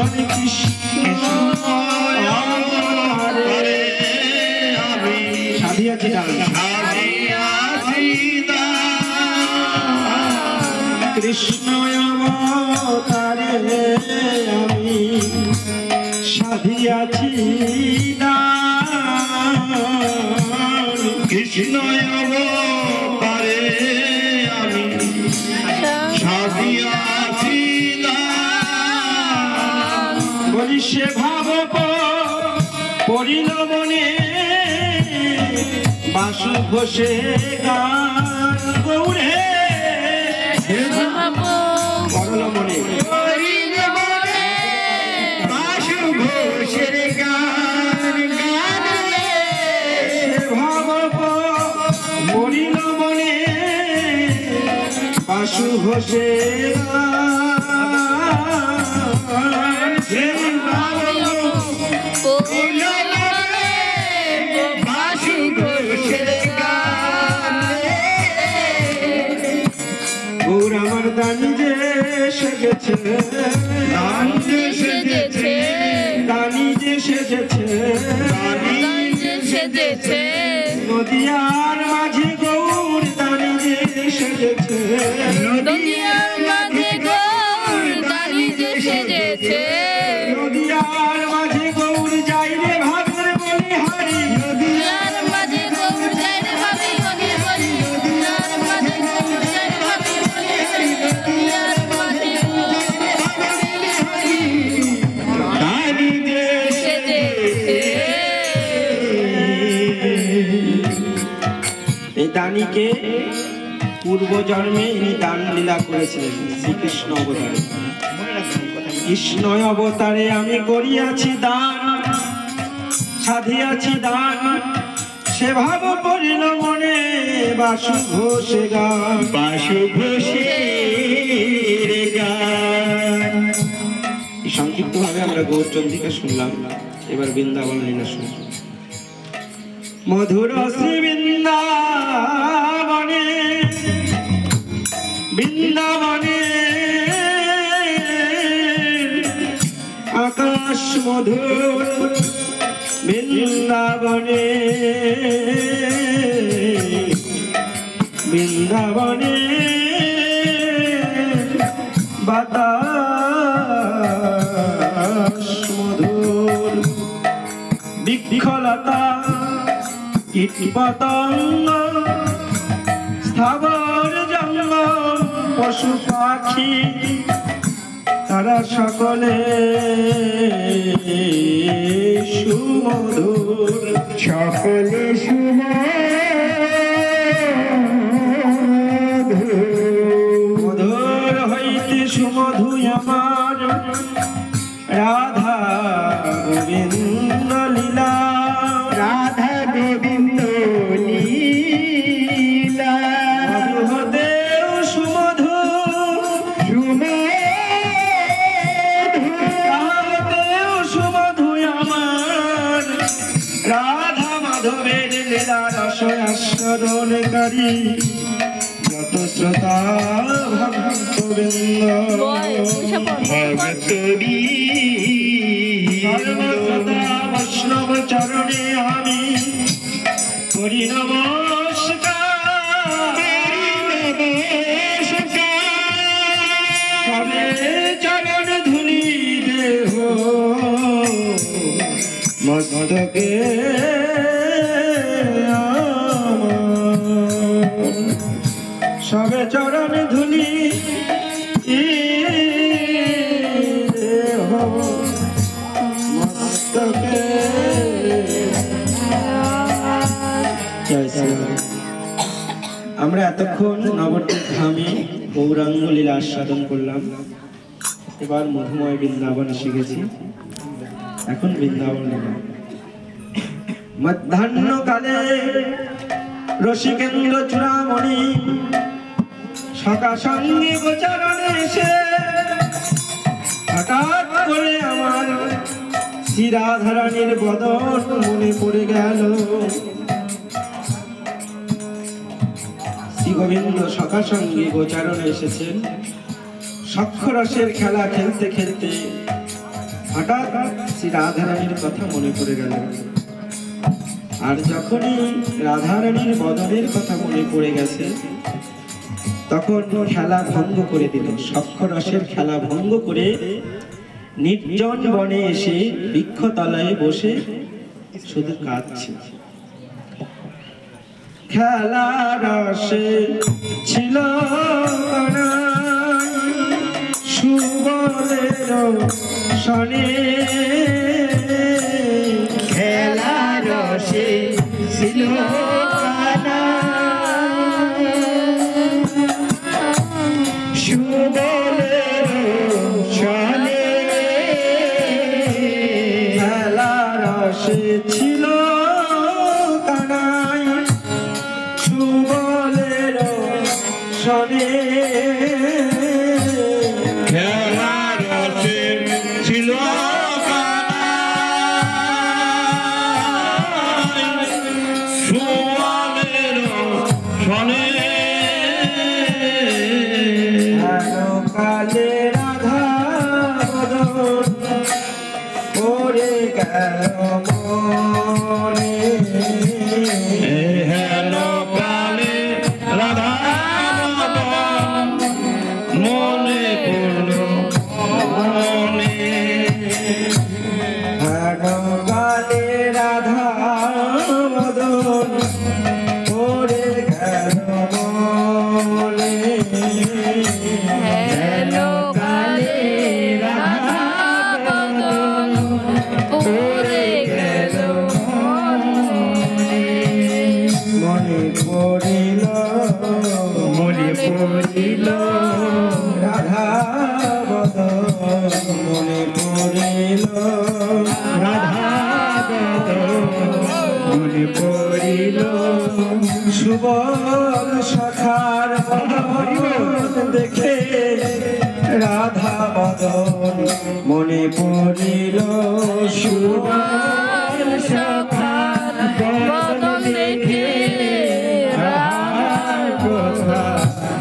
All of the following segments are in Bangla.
কৃষ্ণ অবতারে আমি সাধিয়াছি দান, কৃষ্ণ অবতারে আমি সাধিয়াছি দান, কৃষ্ণ অবতারে আমি সাধিয়াছি দান। বলি সে ভাব পড়িল মনে বাসু ঘোষে গান গৌরে, পড়ল মনে বাসু ঘোষের গান গানে, ভাব পড়িল মনে বাসু ঘোষে গৌর আমার দানি যে সেজেছে, দান যে সেজেছে, দানি যে সেজেছে, দানি যে সেজেছে, নদিয়ার মাঝে গৌর দানি যে সেজেছে, নদিয়ার মাঝে গৌর দানি যে সেজেছে, নদিয়ার মাঝে গৌর যাই রে ভাবের বলি হারি, নদিয়ার মাঝে গৌর যাই রে ভাবের বলি হারি, নদিয়ার মাঝে গৌর যাই রে ভাবের বলি হারি, নদিয়ার মাঝে দানি যে সেজেছে। এই দানিকে পূর্ব জন্মে ইনি দান লীলা করেছিলেন শ্রীকৃষ্ণ অবতারে। কৃষ্ণ অবতারে আমি করিয়াছি দান, সাধিয়াছি দান, সে ভাব পড়িল মনে বাসু ঘোষে গান, বাসু ঘোষে গান। সংক্ষিপ্ত ভাবে আমরা গৌরচন্দ্রিকা শুনলাম, এবার বৃন্দাবন লীলা শুনলাম। মধুর শ্রী বৃন্দাবনে, বৃন্দাবনে আকাশ মধুর, বৃন্দাবনে বৃন্দাবনে বাতাস মধুর, বৃক্ষলতা কীট পতঙ্গ স্থাবর জঙ্গল পশু পাখি তারা সকলে সুমধুর, সকলে মধুর হইতে সুমধু আমার রাধা গোবিন্দ লীলা, রাধা গোবিন্দ লীলা, মধু হতে সুমধু, সুমধু আমার রাধা মাধবের লীলা রস আস্বাদনকারী যত শ্রোতা ভক্তবৃন্দ, ভক্তবৃন্দ সর্বশ্রোতা বৈষ্ণব চরণে আমি করি নমস্কার, সবে চরণ ধুলি দেহ মস্তকে, সবে চরণ ধুলি দেহ মস্তকে। আমরা এতক্ষণ নবদ্বীপ ধামে গৌরাঙ্গ লীলা আস্বাদন করলাম, এবার মধুময় বৃন্দাবন শিখেছি, এখন বৃন্দাবন লীলা। মধ্যাহ্নকালে রসিকেন্দ্র চূড়ামণি সখা সঙ্গে গোচরণে এসে হঠাৎ করে আমার শ্রী রাধারানীর বদন মনে পড়ে গেল। শ্রী গোবিন্দ সখা সঙ্গে গোচারণে এসেছেন, সখ্যরসের খেলা খেলতে খেলতে হঠাৎ শ্রী রাধারানীর কথা মনে পড়ে গেল। আর যখনই রাধারানীর বদনের কথা মনে পড়ে গেছে, তখন খেলা ভঙ্গ করে দিল। সখ্যরসের খেলা ভঙ্গ করে নির্জন বনে এসে বৃক্ষতলায় বসে শুধু কাঁদছে। খেলা রসে ছিল সুবলের শনে, খেলা রসে ছিল সুবলের শনে, খেলা রসে ছিল সুবলের শনে, খেলা রসে ছিল সুবলের শনে, কালে রাধা বদন পড়ে গেল মনে, হেলো কালে রাধা বদন মনে পড়ল মনে, হেলো কালে রাধা বদন পড়ে গেল মনে, হেলো কালে রাধা বদন পড়ে গেল মনে পড়িল, মনে পড়িল রাধা বদন, মনে পড়িল রাধা বদন, মনে পড়িল সুবল সখার বদন দেখে রাধা বদন, মনে পড়িল সুবল সখার বদন দেখে রাধার কথা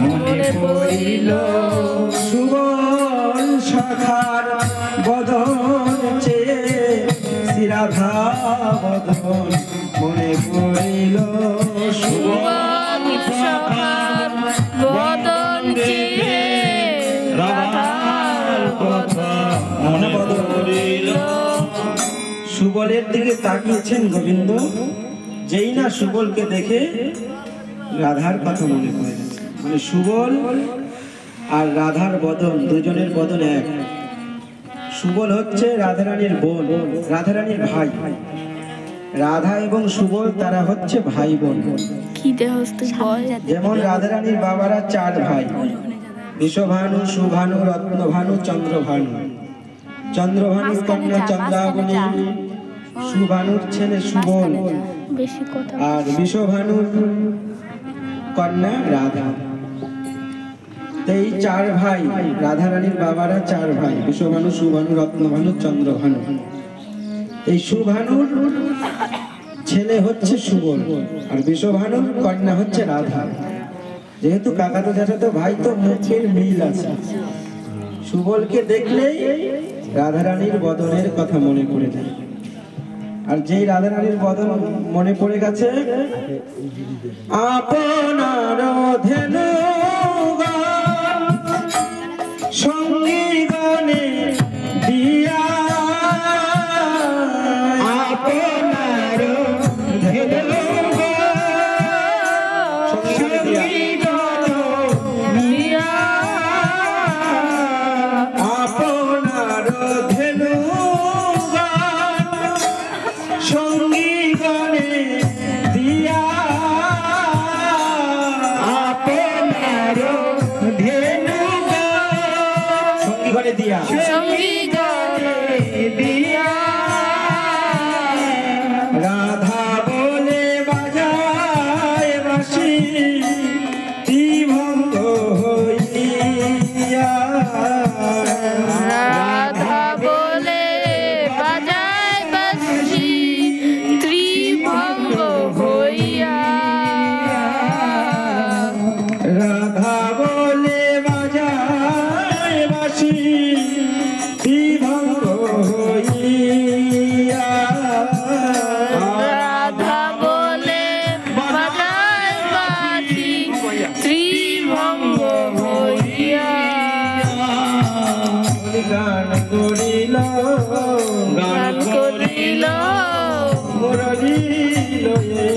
মনে পড়িল, সুবল সখার বদন চেয়ে শ্রী রাধা বদন মনে পড়িল, সুবল সখার বদন চেয়ে রাধার কথা মনে পড়িল। সুবলের দিকে তাকিয়েছেন গোবিন্দ, যেই না সুবলকে দেখে রাধার কথা মনে পড়ে গেছে। মানে সুবল আর রাধার বদন, দুজনের বদন এক। সুবল হচ্ছে রাধারানীর বোন, রাধারানীর ভাই। রাধা এবং সুবল তারা হচ্ছে ভাই বোন। যেমন রাধারানীর বাবারা 4 ভাই, বিশ্বভানু, সুভানু, রত্নভানু, চন্দ্রভানু। চন্দ্রভানুর কন্যা চন্দ্রাবলী, সুভানুর ছেলে সুবল, আর বিশ্বভানুর কন্যা রাধা। এই 4 ভাই, রাধারানীর বাবারা 4 ভাই, বিশ্বভানু, সুভানু, রত্নভানু, চন্দ্রভানু। এই সুভানুর ছেলে হচ্ছে সুবল, আর বিশ্বভানুর কন্যা হচ্ছে রাধা। যেহেতু কাকাতো জ্যাঠাতো ভাই, তো মুখের মিল আছে। সুবলকে দেখলেই রাধারানীর বদনের কথা মনে পড়ে যায়। আর যেই রাধারানীর বদন মনে পড়ে গেছে, আপনার ধেনু সঙ্গী গণে দিয়া, আপনার ধেনু সঙ্গী গণ দিয়া, আপনার ধেনু সঙ্গী গণে দিয়া, আপনার গান করিল গান করিল মুরলী লয়ে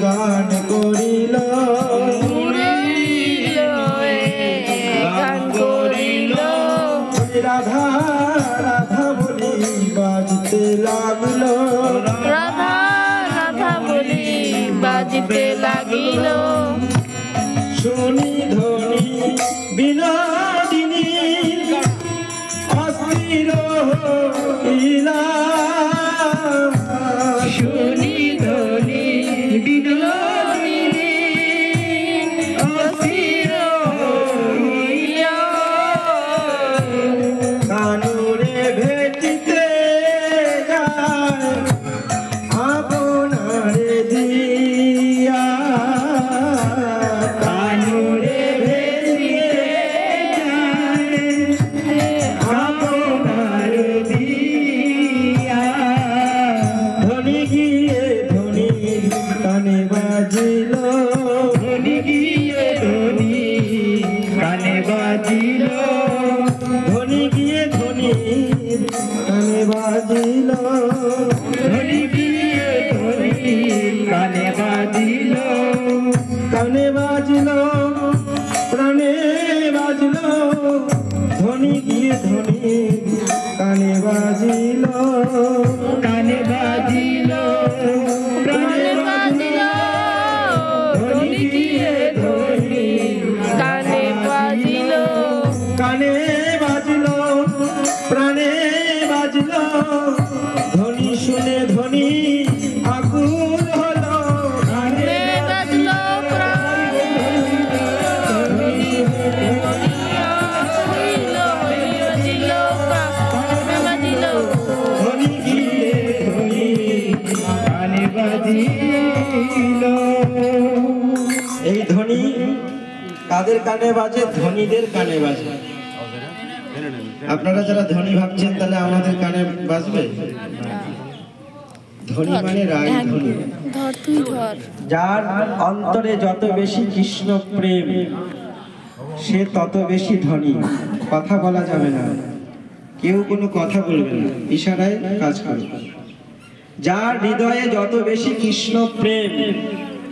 গান করিল মুরলী লয়ে গান করিল রাধা রাধা বলি বাজতে লাগলো রাধা রাধা বলি বাজতে লাগিল শুনি ধ্বনি বিনোদিনী অস্থির হইলা শুনি ধ্বনি বিনোদিনী অস্থির হইলা কানুরে ভেটিতে যায় আপনারে দিয়া কানুরে ভেটিতে যায় আপনারে দিয়া ধনী গিয়ে ধনী কানে বাজিল ধনী গিয়ে ধনী কানে বাজিল ধনী গিয়ে ধনী কানে বাজিল ধনী গিয়ে ধনী কানে বাজিল কানে বাজিল প্রাণে বাজিল ধনী গিয়ে ধনী কানে বাজিল কানে বাজিল প্রাণে বাজিল ধনী গিয়ে ধনী কানে বাজিল কানে বাজিল প্রাণে বাজিল ধ্বনি শুনে ধ্বনি আকুল হলো কানে বাজিল প্রাণে বাজিল বাজিল প্রাণে বাজিল ধ্বনি গিয়ে ধ্বনি কানে বাজিল এই ধ্বনি কাদের কানে বাজে ধনীদের কানে বাজে আপনারা যারা ধনী ভাবছেন তাহলে আমাদের কানে বাজবে ধনী মানে রায় ধনী ধর তুই ধর যার অন্তরে যত বেশি কৃষ্ণ প্রেম সে তত বেশি ধনী কথা বলা যাবে না কেউ কোনো কথা বলবে না ইশারায় কাজ করবে যার হৃদয়ে যত বেশি কৃষ্ণ প্রেম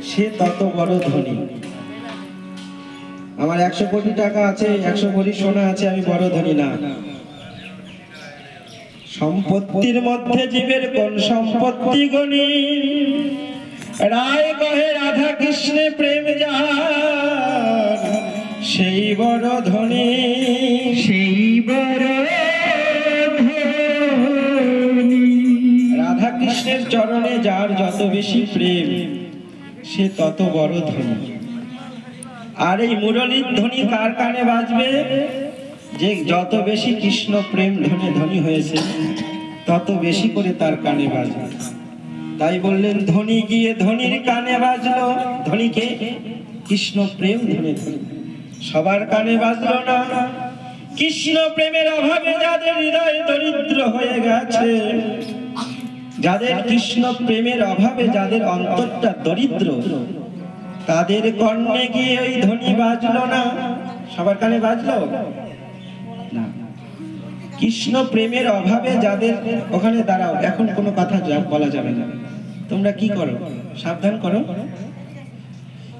সে তত বড় ধনী আমার 100 কোটি টাকা আছে 100 কোটি সোনা আছে আমি বড় ধনী না সম্পত্তির মধ্যে জীবের কোন সম্পত্তি গনি রায় কহে রাধা কৃষ্ণে প্রেম যার সেই বড় ধনী সেই বড় ধনী রাধা কৃষ্ণের চরণে যার যত বেশি প্রেম সে তত বড় ধনী আর এই মুরলীর ধ্বনি কার কানে বাজবে যে যত বেশি কৃষ্ণ প্রেম ধনে ধনী হয়েছে তত বেশি করে তার কানে বাজবে তাই বললেন ধনী গিয়ে ধনীর কানে বাজলো ধনীকে কৃষ্ণ প্রেম ধনে ধনী সবার কানে বাজলো না কৃষ্ণ প্রেমের অভাবে যাদের হৃদয় দরিদ্র হয়ে গেছে যাদের কৃষ্ণ প্রেমের অভাবে যাদের অন্তরটা দরিদ্র তাদের কর্ণে গিয়ে ওই ধ্বনি বাজলো না সবার কানে বাজলো না কৃষ্ণ প্রেমের অভাবে যাদের ওখানে দাঁড়াও এখন কোনো কথা বলা যাবে না তোমরা কি করো সাবধান করো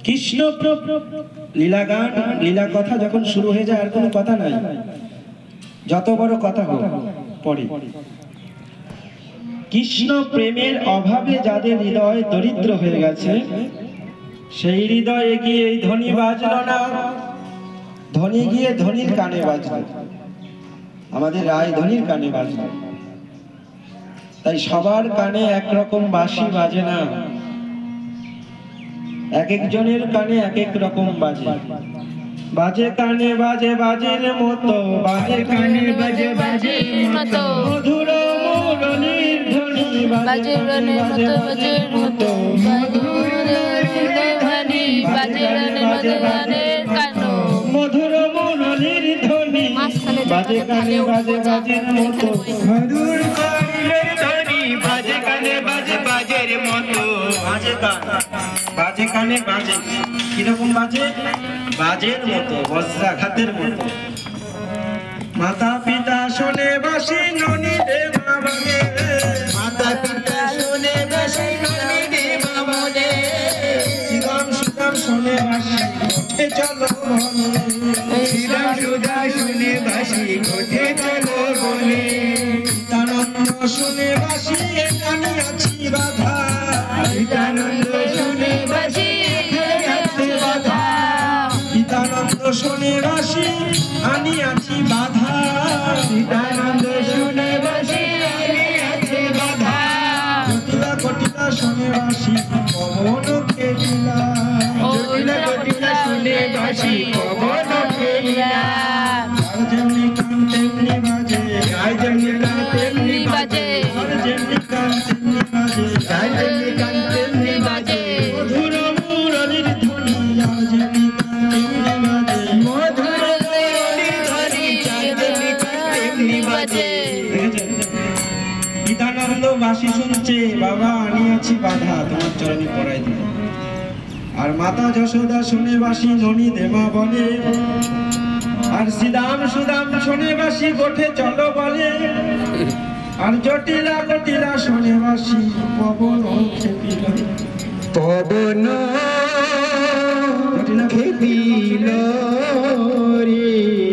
কৃষ্ণ লীলা গান লীলা কথা যখন শুরু হয়ে যায় আর কোনো কথা নাই যত বড় কথা হোক পরে কৃষ্ণ প্রেমের অভাবে যাদের হৃদয় দরিদ্র হয়ে গেছে সেই হৃদয়ে গিয়ে এই ধ্বনি বাজলো না ধ্বনি গিয়ে ধ্বনির কানে বাজলো আমাদের রায় ধ্বনির কানে বাজলো তাই সবার কানে একরকম বাঁশি বাজে না এক একজনের কানে এক এক রকম বাজে বাজে কানে বাজে বাজের মতো বাজে কানে বাজে বাজের মতো মধুর মুরলীর ধ্বনি বাজে কানে বাজে বাজের মতো মধুর ধ্বনি বাজে কানে বাজে বাজের কানো মধুর মুরলীর ধ্বনি বাজে কানে বাজে বাজের মতো মধুর মুরলীর ধ্বনি বাজে কানে বাজে বাজের মতো বাজে কানে বাজে কিরকম বাজে বাজের মতো বজ্রাঘাতের মতো মাতা পিতা পিতা শোনে বাসি ননি দেবা বলে মাতা পিতা শুনে বাসি ননি দেবা বলে শ্রীরাম সুদাম শোনে বাসি উঠে চলো বনে শ্রীরাম সুদা শুনে বাসি উঠে চলো বনে নিত্যানন্দ শোনে বাসি এখানে আছি বাধা নিত্যানন্দ শুনে বাসি এখানে বাধা নিত্যানন্দ শোনে বাসি আমি আছি বাধা নিত্যানন্দ শুনে বাসি আমি আছে বাধা জটিলা কটিলা শোনে বাসি পবন খেলিলা জটিলা জটিলা শুনে বাসি পবন খেলিলা আর যেমনি কান তেমনি বাজে গায় যেমনি গান তেমনি বাজে আর যেমনি কান তেমনি বাজে গায় যেমনি গান তেমনি বাজে মধুর মুরলীর ধ্বনি আর যেমনি কান তেমনি বাজে মধুর মুরলী ধ্বনি গায় যেমনি গান তেমনি বাজে নিত্যানন্দ বাসি শুনছে বাবা আমি আছি বাধা তোমার চরণে পড়াই দিল আর মাতা যশোদা শুনে বাসি ননি দেবা বলে আর শ্রীরাম সুদাম শুনে বাসি গোঠে চলো বলে আর জটিলা কটিলা শুনে বাসি পবন খেপিল পবন খেপিল রে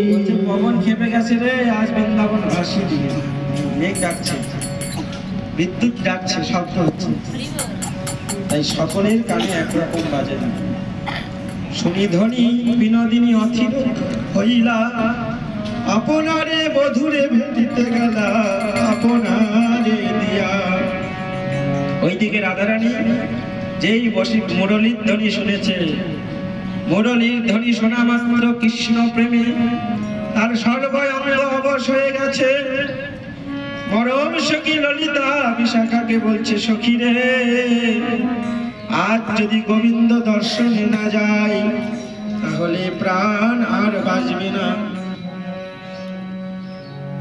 বলছে পবন খেপে গেছে রে আজ বৃন্দাবন ভাসি দিয়ে মেঘ ডাকছে বিদ্যুৎ ডাকছে শব্দ হচ্ছে তাই সকলের কানে একরকম বাজে না শুনি ধ্বনি বিনোদিনী অথির হইলা আপনারে বধুরে ভেটিতে গেলা আপনারে দিয়া ওইদিকে রাধারানী যেই বসে মুরলীর ধ্বনি শুনেছে মুরলীর ধ্বনি শোনা মাত্র কৃষ্ণ প্রেমী তার সর্বঙ্গ অবশ হয়ে গেছে পরম সখী ললিতা বিশাখাকে বলছে সখী রে আজ যদি গোবিন্দ দর্শনে না যায় তাহলে প্রাণ আর বাঁচবে না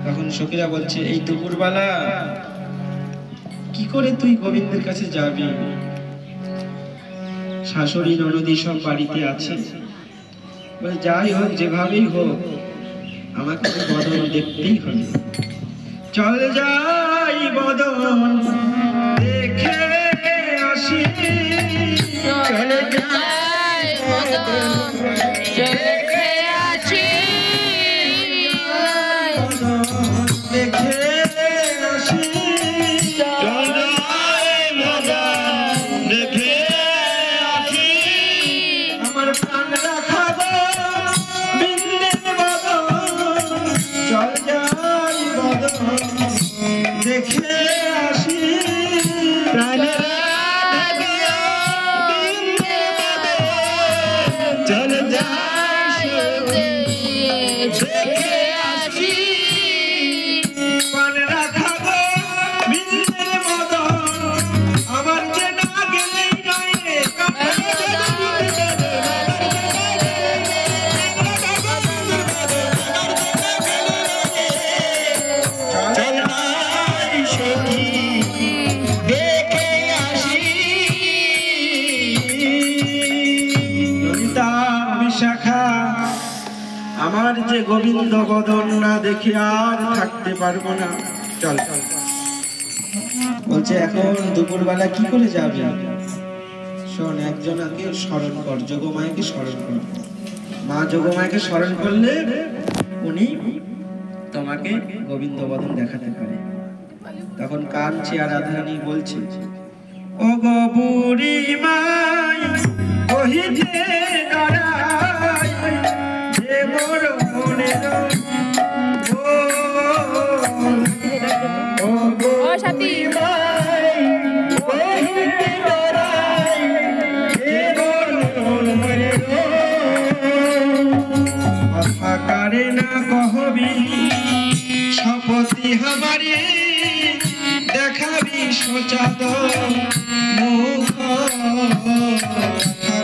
তখন সখীরা বলছে এই দুপুরবেলা কি করে তুই গোবিন্দের কাছে যাবি শাশুড়ি ননদি সব বাড়িতে আছে বলে যাই হোক যেভাবেই হোক আমাকে বদন দেখতেই হবে চল যাই বদন দেখে আসি চল যাই বদন দেখে আসি দেখে আসি চল যাই বদন দেখে আসি আমার প্রাণ রাখাবো বিন্দের বদন চল যাই বদন দেখে আসি প্রাণ রাখিয়া বিন্দের বদন চল যাই দেখে আসি প্রাণ রাখাবো বিন্দের বদন আমার যে না গেলেই নয় রে চল নাই সখী দেখে আসি ললিতা বিশাখা আমার যে গোবিন্দ বদন না দেখে আর থাকতে পারবো না চল বলছে এখন দুপুরবেলা কি করে যাবে শোন একজনকে স্মরণ কর যোগমায়াকে স্মরণ কর মা যোগমায়াকে স্মরণ করলে উনি তোমাকে গোবিন্দ বদন দেখাতে পারে তখন কাঁদছে আর রাধারানী বলছে ও গো বুড়ি মাই কহিতে ডরাই যে মোর মনের ও গো ও সাথী কহিতে ডরাই যে মোর মনের কথা কারে না কহবি শপথি হামারি দেখাবি সোচাদ মুখ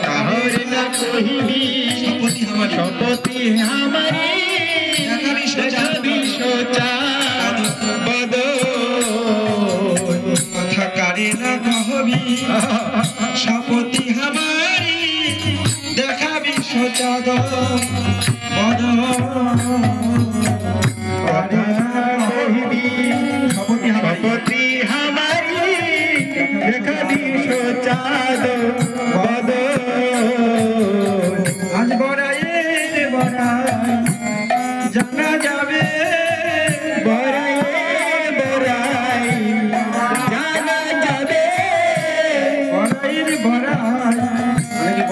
কাহর না কহিবি শপথি হামারি শপথি হামারি দেখাবি দেখাবি সোচা বদন কথা কারে না কহবি শপথি হামারি দেখাবি সোচাদ বদন কারে না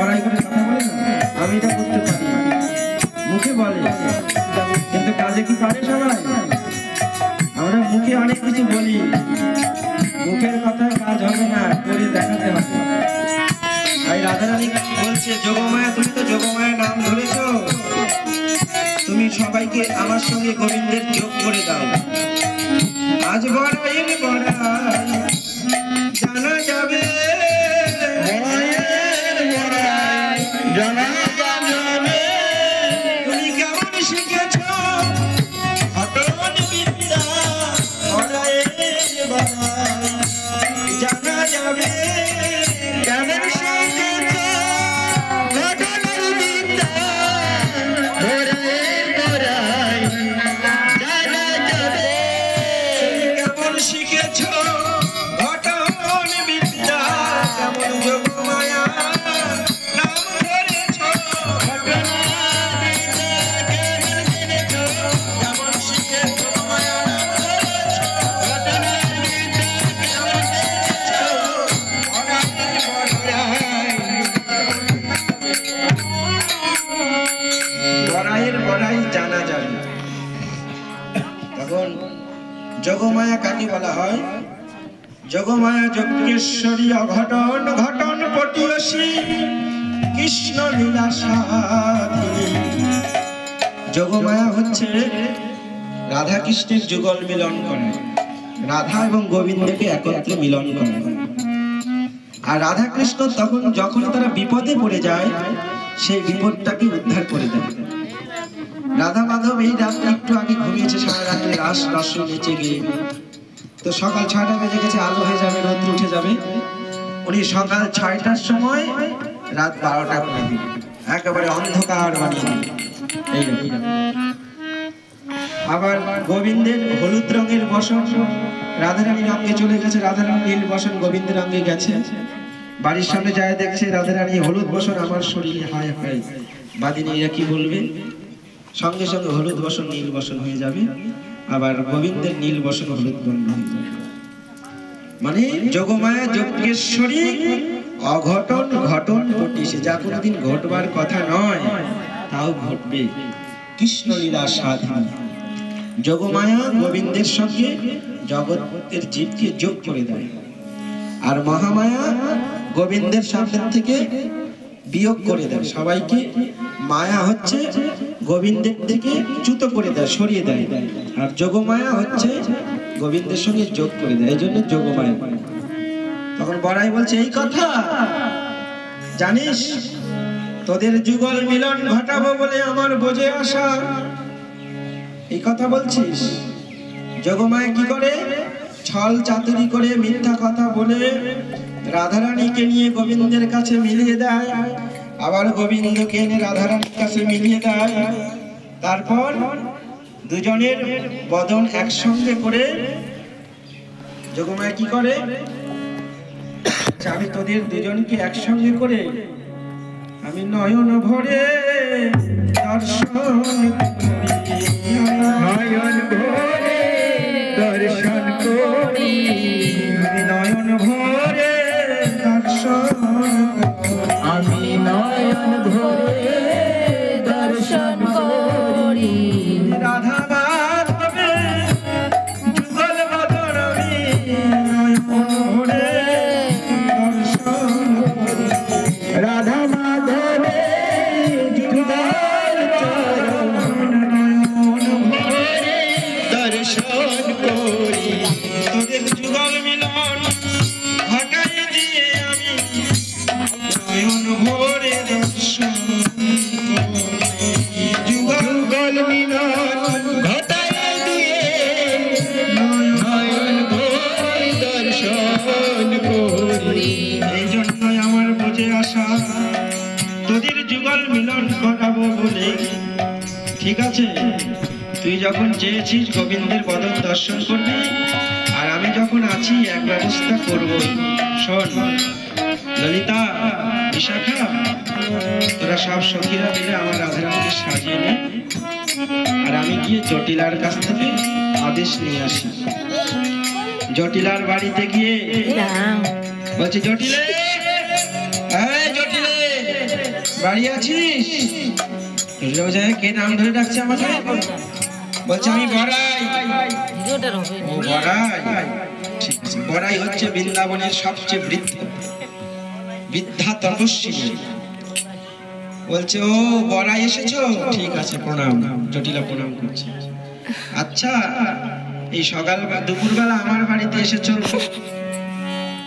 বড়াই করে কথা বলে না, আমি এটা করতে পারি, মুখে বলে কিন্তু কাজে কি পারে সবাই? আমরা মুখে অনেক কিছু বলি, মুখের কথা কাজ হবে না, করে দেখাতে হবে। তাই রাধারানী বলছে, যোগমায়া তুমি তো যোগমায়া নাম ধরেছো, তুমি সবাইকে আমার সঙ্গে গোবিন্দের যোগ করে দাও। আজ বড়াইয়ের বড়াই জানা যাবে, জানা যাবে তুমি কেমন শিখেছো ঘটন বিদ্যা, বড়াইয়ের বড়াই জানা যাবে, কেমন শিখেছো ঘটন বিদ্যা, ঘোরের ঘোরাই জানা যাবে। কেমন শিখেছো ঘটন বিদ্যা, কেমন যোগমায়া নাম ধরেছো, ঘটনা বিদ্যা কেমন জেনেছো, কেমন শিখেছো মায়া নাম ধরেছো, ঘটনা বিদ্যা কেমন জেনেছো, বড়াইয়ের বড়াই বড়াইয়ের বড়াই জানা যাবে। তখন যোগমায়া কাকে বলা হয়? যোগমায়া যজ্ঞেশ্বরী অঘটন ঘটন পটিয়সী কৃষ্ণ লীলা সাধিনী। যোগমায়া হচ্ছে রাধা কৃষ্ণের যুগল মিলন করে, রাধা এবং গোবিন্দকে একত্রে মিলন করে। আর রাধা কৃষ্ণ তখন যখন তারা বিপদে পড়ে যায়, সেই বিপদটাকে উদ্ধার করে দেয়। রাধা মাধব এই রাত্রে একটু আগে ঘুমিয়েছে, সারা রাত্রে রাস রস নেচে গিয়ে, তো সকাল 6টা বেজে গেছে, আলো হয়ে যাবে, রোদ্র উঠে যাবে। উনি সকাল 6টার সময় রাত 12টা করে দিন, একেবারে অন্ধকার বানিয়ে দিন। এইরকম। আবার গোবিন্দের হলুদ রঙের বসন রাধারানীর অঙ্গে চলে গেছে, রাধারানী নীল বসন গোবিন্দের অঙ্গে গেছে। বাড়ির সামনে যায় দেখছে রাধারানী হলুদ বসন আমার শরীরে হায় হায়, বাদিনীরা কি বলবে? সঙ্গে সঙ্গে হলুদ বসন নীল বসন হয়ে যাবে, আবার গোবিন্দের নীল বসন হলুদ বর্ণ হয়ে যাবে। মানে যোগমায়া যজ্ঞেশ্বরী অঘটন ঘটন ঘটিছে, যা কোনোদিন ঘটবার কথা নয় তাও ঘটবে। কৃষ্ণলীলা সাধিনী যোগমায়া গোবিন্দের সঙ্গে জগতের জীবকে যোগ করে দেয়, আর মহামায়া গোবিন্দের সামনে থেকে বিয়োগ করে দেয় সবাইকে। মায়া হচ্ছে গোবিন্দের থেকে চ্যুত করে দেয়, সরিয়ে দেয়, আর যোগমায়া হচ্ছে গোবিন্দের সঙ্গে যোগ করে দেয়, এই জন্য যোগমায়া। তখন বড়াই বলছে, এই কথা জানিস, তোদের যুগল মিলন ঘটাবো বলে আমার বোঝে আসা, এই কথা বলছিস। যোগমায়া কি করে? ছল চাতুরি করে মিথ্যা কথা বলে রাধারানীকে নিয়ে গোবিন্দের কাছে মিলিয়ে দেয়, আবার গোবিন্দকে এনে রাধারানীর কাছে মিলিয়ে দেয়। তারপর দুজনের বদন একসঙ্গে করে যোগমায়া কি করে? আমি তোদের দুজনকে একসঙ্গে করে আমি নয়ন ভরে দর্শন করি, নয়ন ভরে দর্শন করি, আমি নয়ন ভরে দর্শন করি, আমি নয়ন ভরে দর্শন করি। রাধা মাধবে যুগল বদন আমি নয়ন ভরে দর্শন করি, রাধা মাধবে যুগল চরণ নয়ন ভরে দর্শন করি। তোদের যুগল মিলন ঘটাই দিয়ে আমি নয়ন ভরে দর্শন করি, যুগল মিলন ঘটায় দিয়ে নয়ন ভরে দর্শন করি। এই জন্যই আমার বুঝে আসা, তোদের যুগল মিলন ঘটাবো বলে। ঠিক আছে, তুই যখন চেয়েছিস গোবিন্দের বদন দর্শন করবি, আর আমি যখন আছি এক ব্যবস্থা করবো। শোন ললিতা, বিশাখা, তোরা সব সখীরা মিলে আমার রাধারানীকে সাজিয়ে নে, আর আমি গিয়ে জটিলার কাছ থেকে আদেশ নিয়ে আসি। জটিলার বাড়িতে গিয়ে বলছি, জটিলে, এই জটিলে, বাড়ি আছিস? কে নাম ধরে ডাকছে আমাকে? বলছে আমি বড়াই। ও বড়াই, ঠিক আছে। বড়াই হচ্ছে বৃন্দাবনের সবচেয়ে বৃদ্ধা তপস্বিনী। বলছে ও বড়াই এসেছো, ঠিক আছে প্রণাম। জটিলা প্রণাম করছে। আচ্ছা এই সকাল দুপুরবেলা আমার বাড়িতে এসেছো,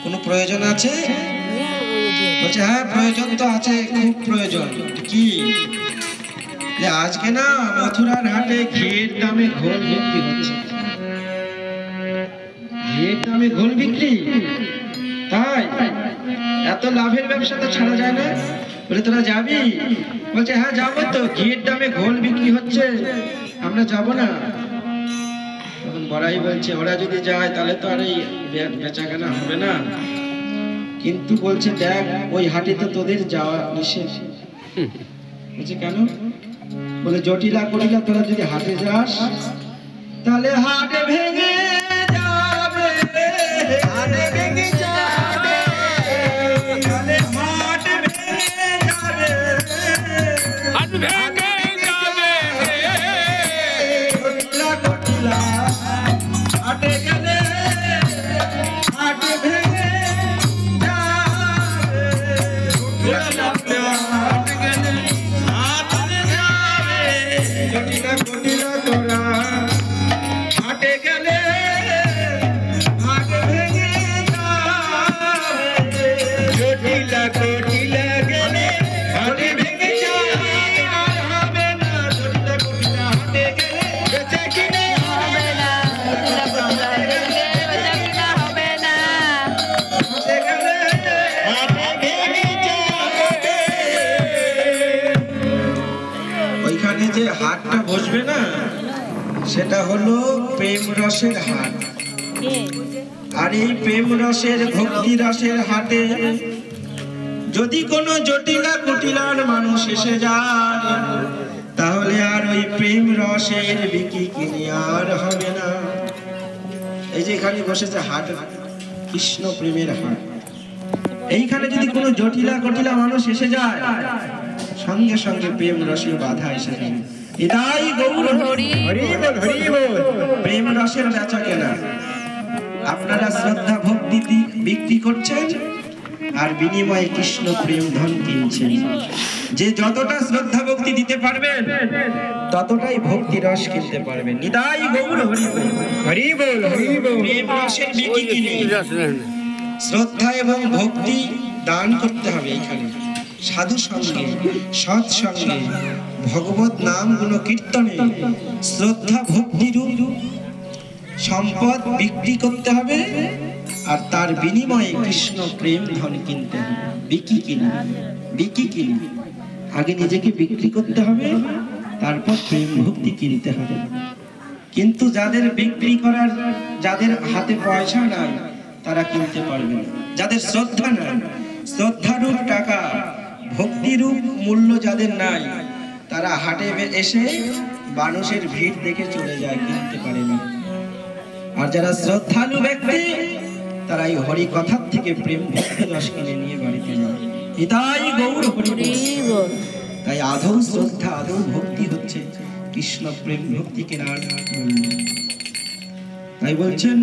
কোনো প্রয়োজন আছে? বলছে হ্যাঁ প্রয়োজন তো আছে, খুব প্রয়োজন। কি? আজকে না মথুরার হাটে ঘিয়ের দামে ঘোল বিক্রি হচ্ছে। ঘিয়ের দামে ঘোল বিক্রি? তাই? এত লাভের ব্যবসা তো ছাড়া যায় না। বলে তোরা যাবি? বলছে হ্যাঁ যাবো তো, ঘিয়ের দামে ঘোল বিক্রি হচ্ছে, আমরা যাব না? তখন বড়াই বলছে ওরা যদি যায় তাহলে তো আর এই বেচাকেনা হবে না। কিন্তু বলছে দেখ ওই হাটে তো তোদের যাওয়া নিষেধ। বলছে কেন? বলে জটিলা কটিলা তোরা যদি হাটে যাস তাহলে হাটে ভেঙে যাবে, হাটে ভেঙে যাবে, তাহলে হাট ভেঙে যাবে, হাট ভেঙে যাবে। জটিলা কটিলা হাটে গেলে হাট ভেঙে যাবে, জটিলা হাট গেলে হাট জটিলা কটিলা তোরা হাটে গেলে হাট ভেঙে যাবে, জটিলা কটিলা গেলে হাট ভেঙে যাবে, আর হবে না। জটিলা কটিলা হাটে গেলে বেচা কিনে হবে না, হবে না। হাটে গেলে হাট ভেঙে যাবে। ওইখানে যে হাটটা বসবে না সেটা হলো প্রেম রসের হাট। আর এই প্রেম রসের ভক্তি রসের হাটে যদি কোনো জটিলা কুটিলার মানুষ এসে যায় তাহলে আর ওই প্রেম রসের বিক্রি কিনে আর হবে না। এই যে এখানে বসেছে হাট, কৃষ্ণ প্রেমের হাট। এইখানে যদি কোনো জটিলা কুটিলা মানুষ এসে যায় সঙ্গে সঙ্গে প্রেম রসে বাধা এসে যাবে। এটাই গৌর হরি বল, হরি বল। প্রেম রসের বেচা কেনা আপনারা শ্রদ্ধা ভক্তি বিক্রি করছেন আর বিনিময়ে কৃষ্ণ প্রেম ধন কিনছেন। যে যতটা শ্রদ্ধা ভক্তি দিতে পারবেন ততটাই ভক্তি রস কিনতে পারবেন। নিতাই গৌর হরি বল, হরি বল, হরি বল। প্রেম রসের বিক্রি কিনে শ্রদ্ধা এবং ভক্তি দান করতে হবে। এইখানে সাধু সঙ্গে সৎসঙ্গে ভগবত নাম গুণ কীর্তনে শ্রদ্ধা ভক্তিরূপ সম্পদ বিক্রি করতে হবে আর তার বিনিময়ে কৃষ্ণ প্রেম ধন কিনতে হবে। বিক্রি কিনি আগে নিজেকে বিক্রি করতে হবে, তারপর প্রেম ভক্তি কিনতে হবে। কিন্তু যাদের বিক্রি করার, যাদের হাতে পয়সা নাই তারা কিনতে পারবে না। যাদের শ্রদ্ধা নাই, শ্রদ্ধারূপ টাকা ভক্তিরূপ মূল্য যাদের নাই তারা হাটে এসে মানুষের ভিড় দেখে চলে যায়, কিনতে পারে না। আর যারা শ্রদ্ধালু ব্যক্তি তারা এই হরি কথার থেকে প্রেম ভক্তি রস কিনে নিয়ে বাড়িতে যায়। এটাই গৌর হরি বল। তাই আদৌ শ্রদ্ধা আদৌ ভক্তি হচ্ছে কৃষ্ণ প্রেম ভক্তি কেনার মূল্য। তাই বলছেন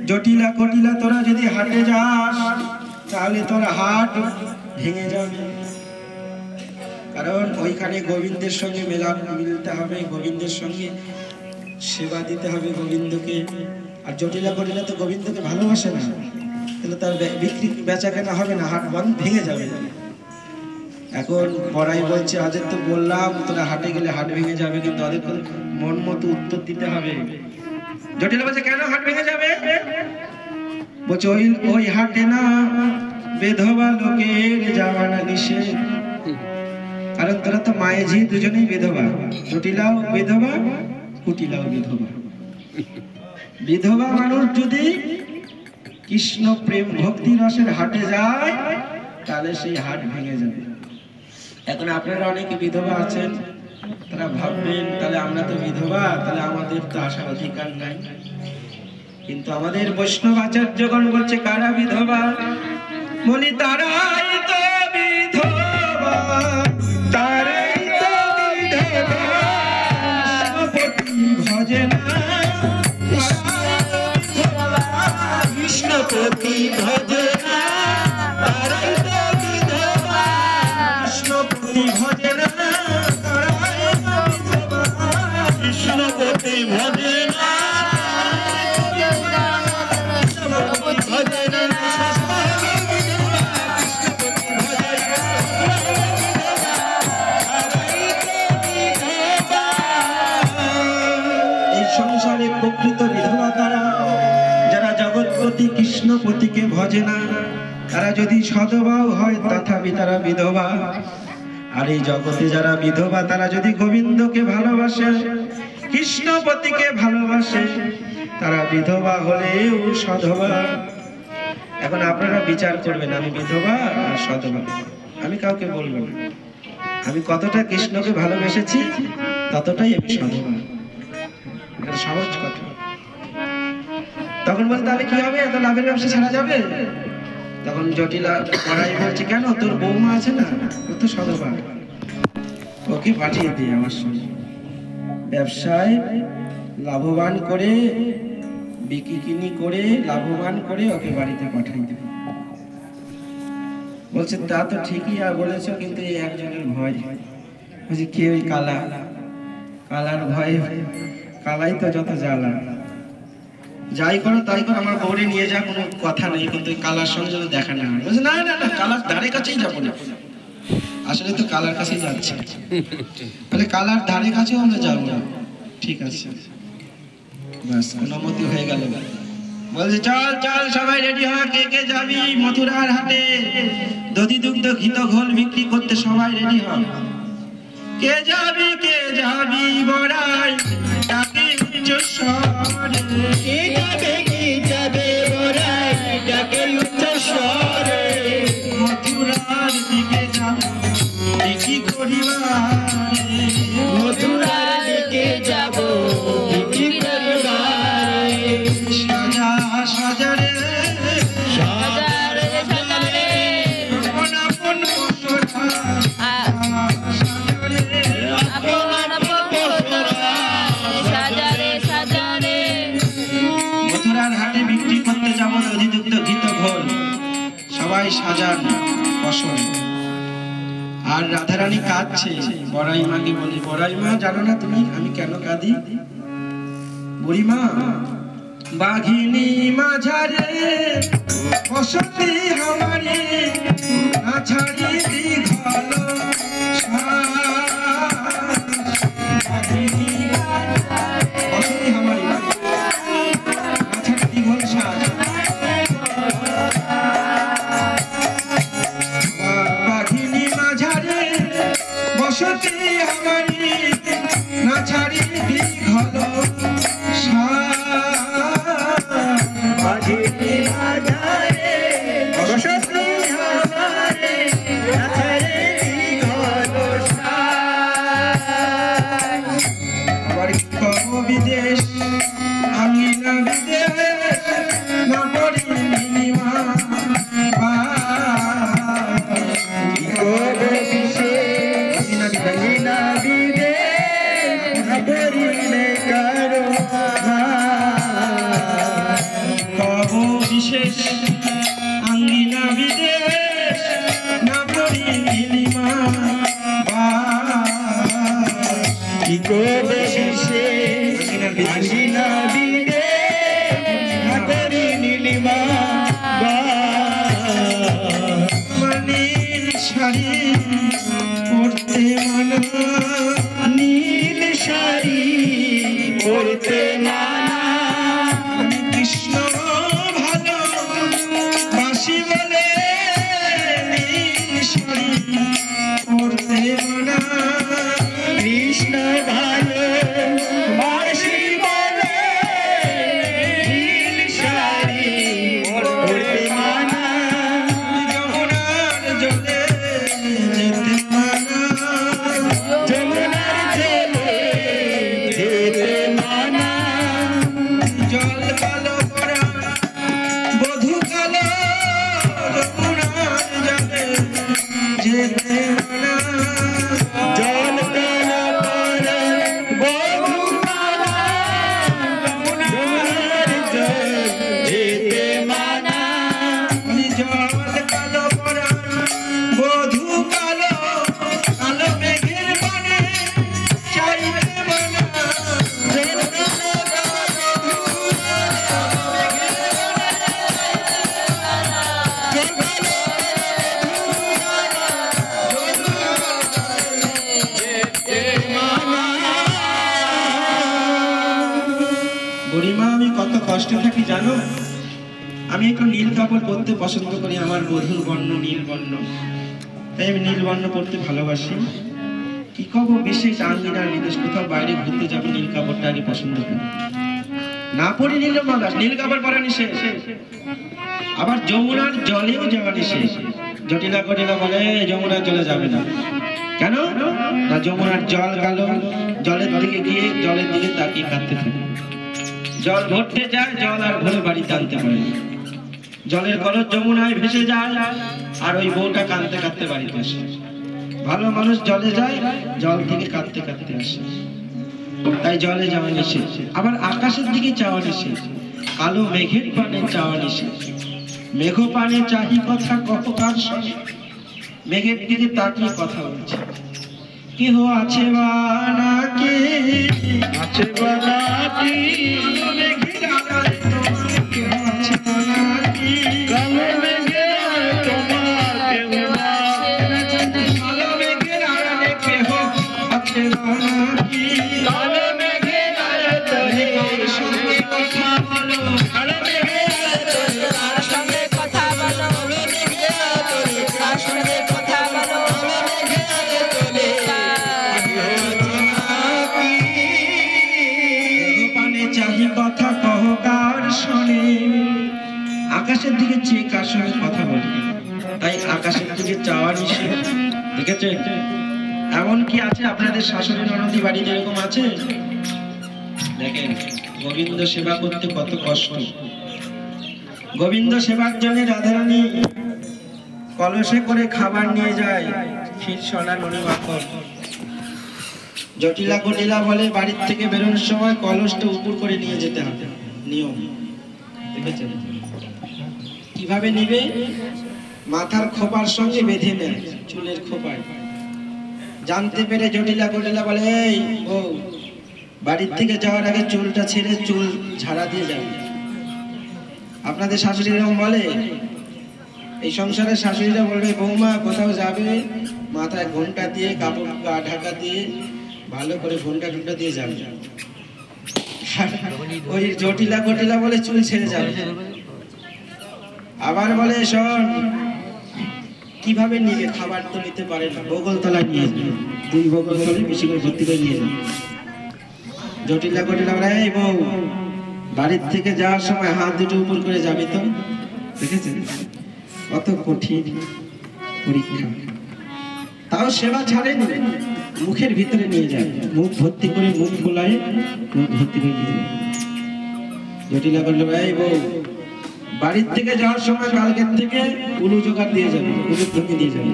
জটিলা কটিলা তোরা যদি হাটে যাস তাহলে তোর হাট ভেঙে যাবে। কারণ ওইখানে গোবিন্দের সঙ্গে মিলতে হবে, গোবিন্দের সঙ্গে সেবা দিতে হবে গোবিন্দকে। আর জটিলা কটিলা তো গোবিন্দকে ভালোবাসে না, তাহলে তার বিক্রি বেচা কেনা হবে না, হাট বন্ধ ভেঙে যাবে। এখন বড়াই বলছে আদের তো বললাম তোরা হাটে গেলে হাট ভেঙে যাবে, কিন্তু ওদের মন মতো উত্তর দিতে হবে। জটিলা বলছে কেন হাট ভেঙে যাবে? বলছে ওই হাটে না বেধবা লোকের যাওয়া না নিষেধ। কারণ তোরা তো মায়ে ঝি দুজনেই বিধবা, জটিলাও বিধবা কুটিলাও বিধবা। বিধবা মানুষ যদি কৃষ্ণ প্রেম ভক্তি রসের হাটে যায় তাহলে সেই হাট ভেঙে যাবে। এখন আপনারা অনেকে বিধবা আছেন, তারা ভাববেন তাহলে আমরা তো বিধবা, তাহলে আমাদের তো আসার অধিকার নাই। কিন্তু আমাদের বৈষ্ণব আচার্যগণ বলছে কারা বিধবা? বলি তারাই তো বিধবা কৃষ্ণপতি ভজে না তারাই তো বিধবা কৃষ্ণপতি ভজে না তারাই তো বিধবা কৃষ্ণপতি ভজে না ভজে না এই সংসারে প্রকৃত বিধবা কারা? যারা জগৎপতি কৃষ্ণপতিকে ভজে না, তারা যদি সধবাও হয় তথাপি তারা বিধবা। আর এই জগতে যারা বিধবা তারা যদি গোবিন্দকে ভালোবাসে, কৃষ্ণপতিকে ভালোবাসে, তারা বিধবা হলেও সধবা। এখন আপনারা বিচার করবেন আমি বিধবা আর সধবা। আমি কাউকে বলবো না, আমি কতটা কৃষ্ণকে ভালোবেসেছি ততটাই আমি সধবা। এটা সহজ কথা। তখন বলে তাহলে কি হবে, এত লাভের ব্যবসা ছাড়া যাবে? তখন জটিলা পড়াই বলছে কেন, তোর বৌমা আছে না, ও তো সধবা, ওকে পাঠিয়ে দিই আমার সঙ্গে ব্যবসায় লাভবান করে, বিক্রি করে লাভবান করে ওকে বাড়িতে পাঠাই দেবে। বলছে তা তো ঠিকই আর বলেছ, কিন্তু এই একজনের ভয়। বলছে কে? ওই কালা। কালার ভয়, কালাই তো যত জ্বালা। যাই করো তাই করো, আমার বউরে নিয়ে যা, কোনো কথা নেই, কিন্তু ওই কালার সঙ্গে যেন দেখা না হয়। বলছে না না না, কালার ধারে কাছেই যাবো না। আসলে তো কালার কাছেই যাচ্ছে, বলে কালার ধারে কাছেও আমরা যাবো না। ঠিক আছে, ব্যাস অনুমতি হয়ে গেল। বলছে চল চল সবাই রেডি হ, কে কে যাবি মথুরার হাটে দধি দুগ্ধ ঘিত ঘোল বিক্রি করতে, সবাই রেডি হ। কে যাবি বড়াই ডাকে উচ্চ স্বরে, কে যাবে কে যাবে বড়াই ডাকে উচ্চ স্বরে মথুরার দিকে যাবো বিক্রি করিবারে, মথুরার দিকে যাব বিক্রি করবারে সাজা সাজারে সাজারে সাজারে আপন আপন বসরা সাজারে আপন আপন বসরা সাজারে সাজারে মথুরার হাটে বিক্রি করতে যাবো দধি দুগ্ধ ঘিত ঘোল, সবাই সাজান বসন। আর রাধারানী কাঁদছে, বড়াই মাকে বলে বড়াই মা জানো না তুমি আমি কেন কাঁদি? বুড়িমা বাঘিনী মাঝারে বসতি আমারে না ছাড়ি দীঘল বাঘিনী বসতি আমারে না ছাড়ি দীঘল সাজ, বাঘিনী মাঝারে বসতি আমারে না ছাড়ি দীঘল বাঘিনী বাজারে বসতি আমারে নাচরে ঘরসায় আবার কব বিদেশ আমি না বিদেশ না পড়ি নীলিমা কবে বিশেষ না বিদেশ না করিলে কারো কব বিশেষ আঙ্গিনা বিদেশ না পড়ি নীলিমা কি কবে বিশেষ আঙ্গিনা বিদেশ না করি নীলিমা নীল শাড়ি পড়তে মানা, নীল শাড়ি পরতে মানা আমি কৃষ্ণ ভালো জানো আমি একটু নীল কাপড় পরতে পছন্দ করি, আমার মধুর বর্ণ নীল বর্ণ, তাই আমি নীল বর্ণ পরতে ভালোবাসি। কি কব বিশেষ আঙ্গিনার নির্দেশ কোথাও বাইরে ঘুরতে যাবে নীল কাপড়টা আগে পছন্দ করি, না পরি নীল মাদাস নীল কাপড় পরা নিষেধ। আবার যমুনার জলেও যাওয়া নিষেধ। জটিলা কটিলা বলে যমুনার জলে যাবে না, কেন না যমুনার জল কালো, জলের দিকে গিয়ে জলের দিকে তাকিয়ে কাঁদতে থাকে, জল ভরতে যায় জল আর ভরে বাড়িতে আনতে পারে না, জলের কলস যমুনায় ভেসে যায় আর ওই বউটা কাঁদতে কাঁদতে বাড়িতে আসে। ভালো মানুষ জলে যায় জল থেকে কাঁদতে কাঁদতে আসে, তাই জলে যাওয়া নিষেধ। আবার আকাশের দিকে যাওয়া নিষেধ, কালো মেঘের পানে যাওয়া নিষেধ। মেঘ পানে চাহি কথা কত কার সঙ্গে, মেঘের দিকে তাকিয়ে কথা বলছে, কেহ আছে বা নাকি, আছে বানাতি মেঘের আড়ালে তোমার কেহ আছে বা নাকি, কালো মেঘে তোমার কেউ নাই, কালো মেঘের আড়ালে কেহ আছে বা নাকি, কালো মেঘে তোরে কার সঙ্গে কথা বলো, কালো মেঘে তোরে কার সঙ্গে কথা বলো, কার সঙ্গে কথা বলো, পানে চাহি কথা কহ কার শোনে। আকাশের দিকে চেয়ে কার সঙ্গে কথা বলে, তাই আকাশের দিকে চাওয়া নিষেধ। দেখেছে এমন কি আছে আপনাদের শাশুড়ি ননদি বাড়িতে এরকম আছে? দেখেন গোবিন্দ সেবা করতে কত কষ্ট। গোবিন্দ সেবার জন্য রাধারানী কলসে করে খাবার নিয়ে যায়, ক্ষীর সোনা ননি মাখন। জটিলা কটিলা বলে বাড়ির থেকে বেরোনোর সময় কলসটা উপর করে নিয়ে যেতে হবে, নিয়ম। দেখেছেন কিভাবে নিবে? মাথার খোপার সঙ্গে বেঁধে নেয়, চুলের খোপায়। জানতে পেরে জটিলা কটিলা বলে এই ও বাড়ির থেকে যাওয়ার আগে চুলটা ছেড়ে চুল ঝাড়া দিয়ে যাবে। আপনাদের শাশুড়ি এরকম বলে? এই সংসারের শাশুড়িরা বলবে বৌমা কোথাও যাবে মাথায় ঘোমটা দিয়ে কাপড় গা ঢাকা দিয়ে ভালো করে ঘোমটা টুমটা দিয়ে যাবে। ওই জটিলা কটিলা বলে চুল ছেড়ে যাবে। আবার বলে শোন কিভাবে নিবে, খাবার তো নিতে পারে না, বগলতলা নিয়ে যাবে, 2 বগল করে বেশি করে ভর্তি করে নিয়ে যাবে। জটিলা কটিলা বলে এই বউ বাড়ির থেকে যাওয়ার সময় হাত দুটো উপর করে যাবে তো। দেখেছেন কত কঠিন পরীক্ষা, তাও সেবা ছাড়েনি, মুখের ভিতরে নিয়ে যায়, মুখ ভর্তি করে মুখ গোলায় মুখ ভর্তি করে নিয়ে যায়। জটিলা বললো এই বউ বাড়ির থেকে যাওয়ার সময় কালকের থেকে উলু জোগাড় দিয়ে যাবে, উলু ভর্তি দিয়ে যাবে।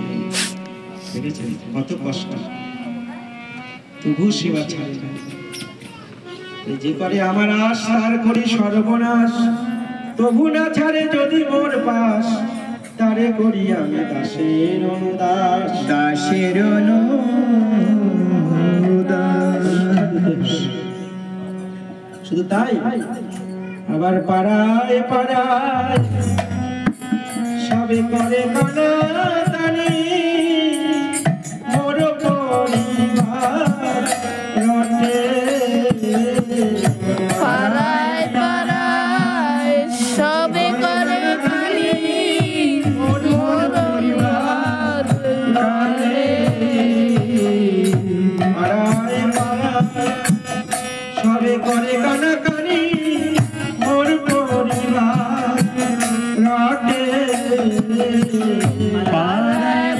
দেখেছেন কত কষ্ট, তবু সেবা ছাড়ে না। যে করে আমার আশ তার করি সর্বনাশ, তবু না ছাড়ে যদি মোর পাশ, তারে করি আমি দাসের অনুদাস, দাসের অনুদাস। শুধু তাই আবার পাড়ায় পাড়ায় সবে করে কানাতানি, মোর পরিবার রটে। পাড়ায় পাড়ায় সবে করে কালি, মোর পরিবার রটে। পাড়ায় পাড়ায় সবে করে কানাকানি, মোর পরিবার রটে। পাড়ায়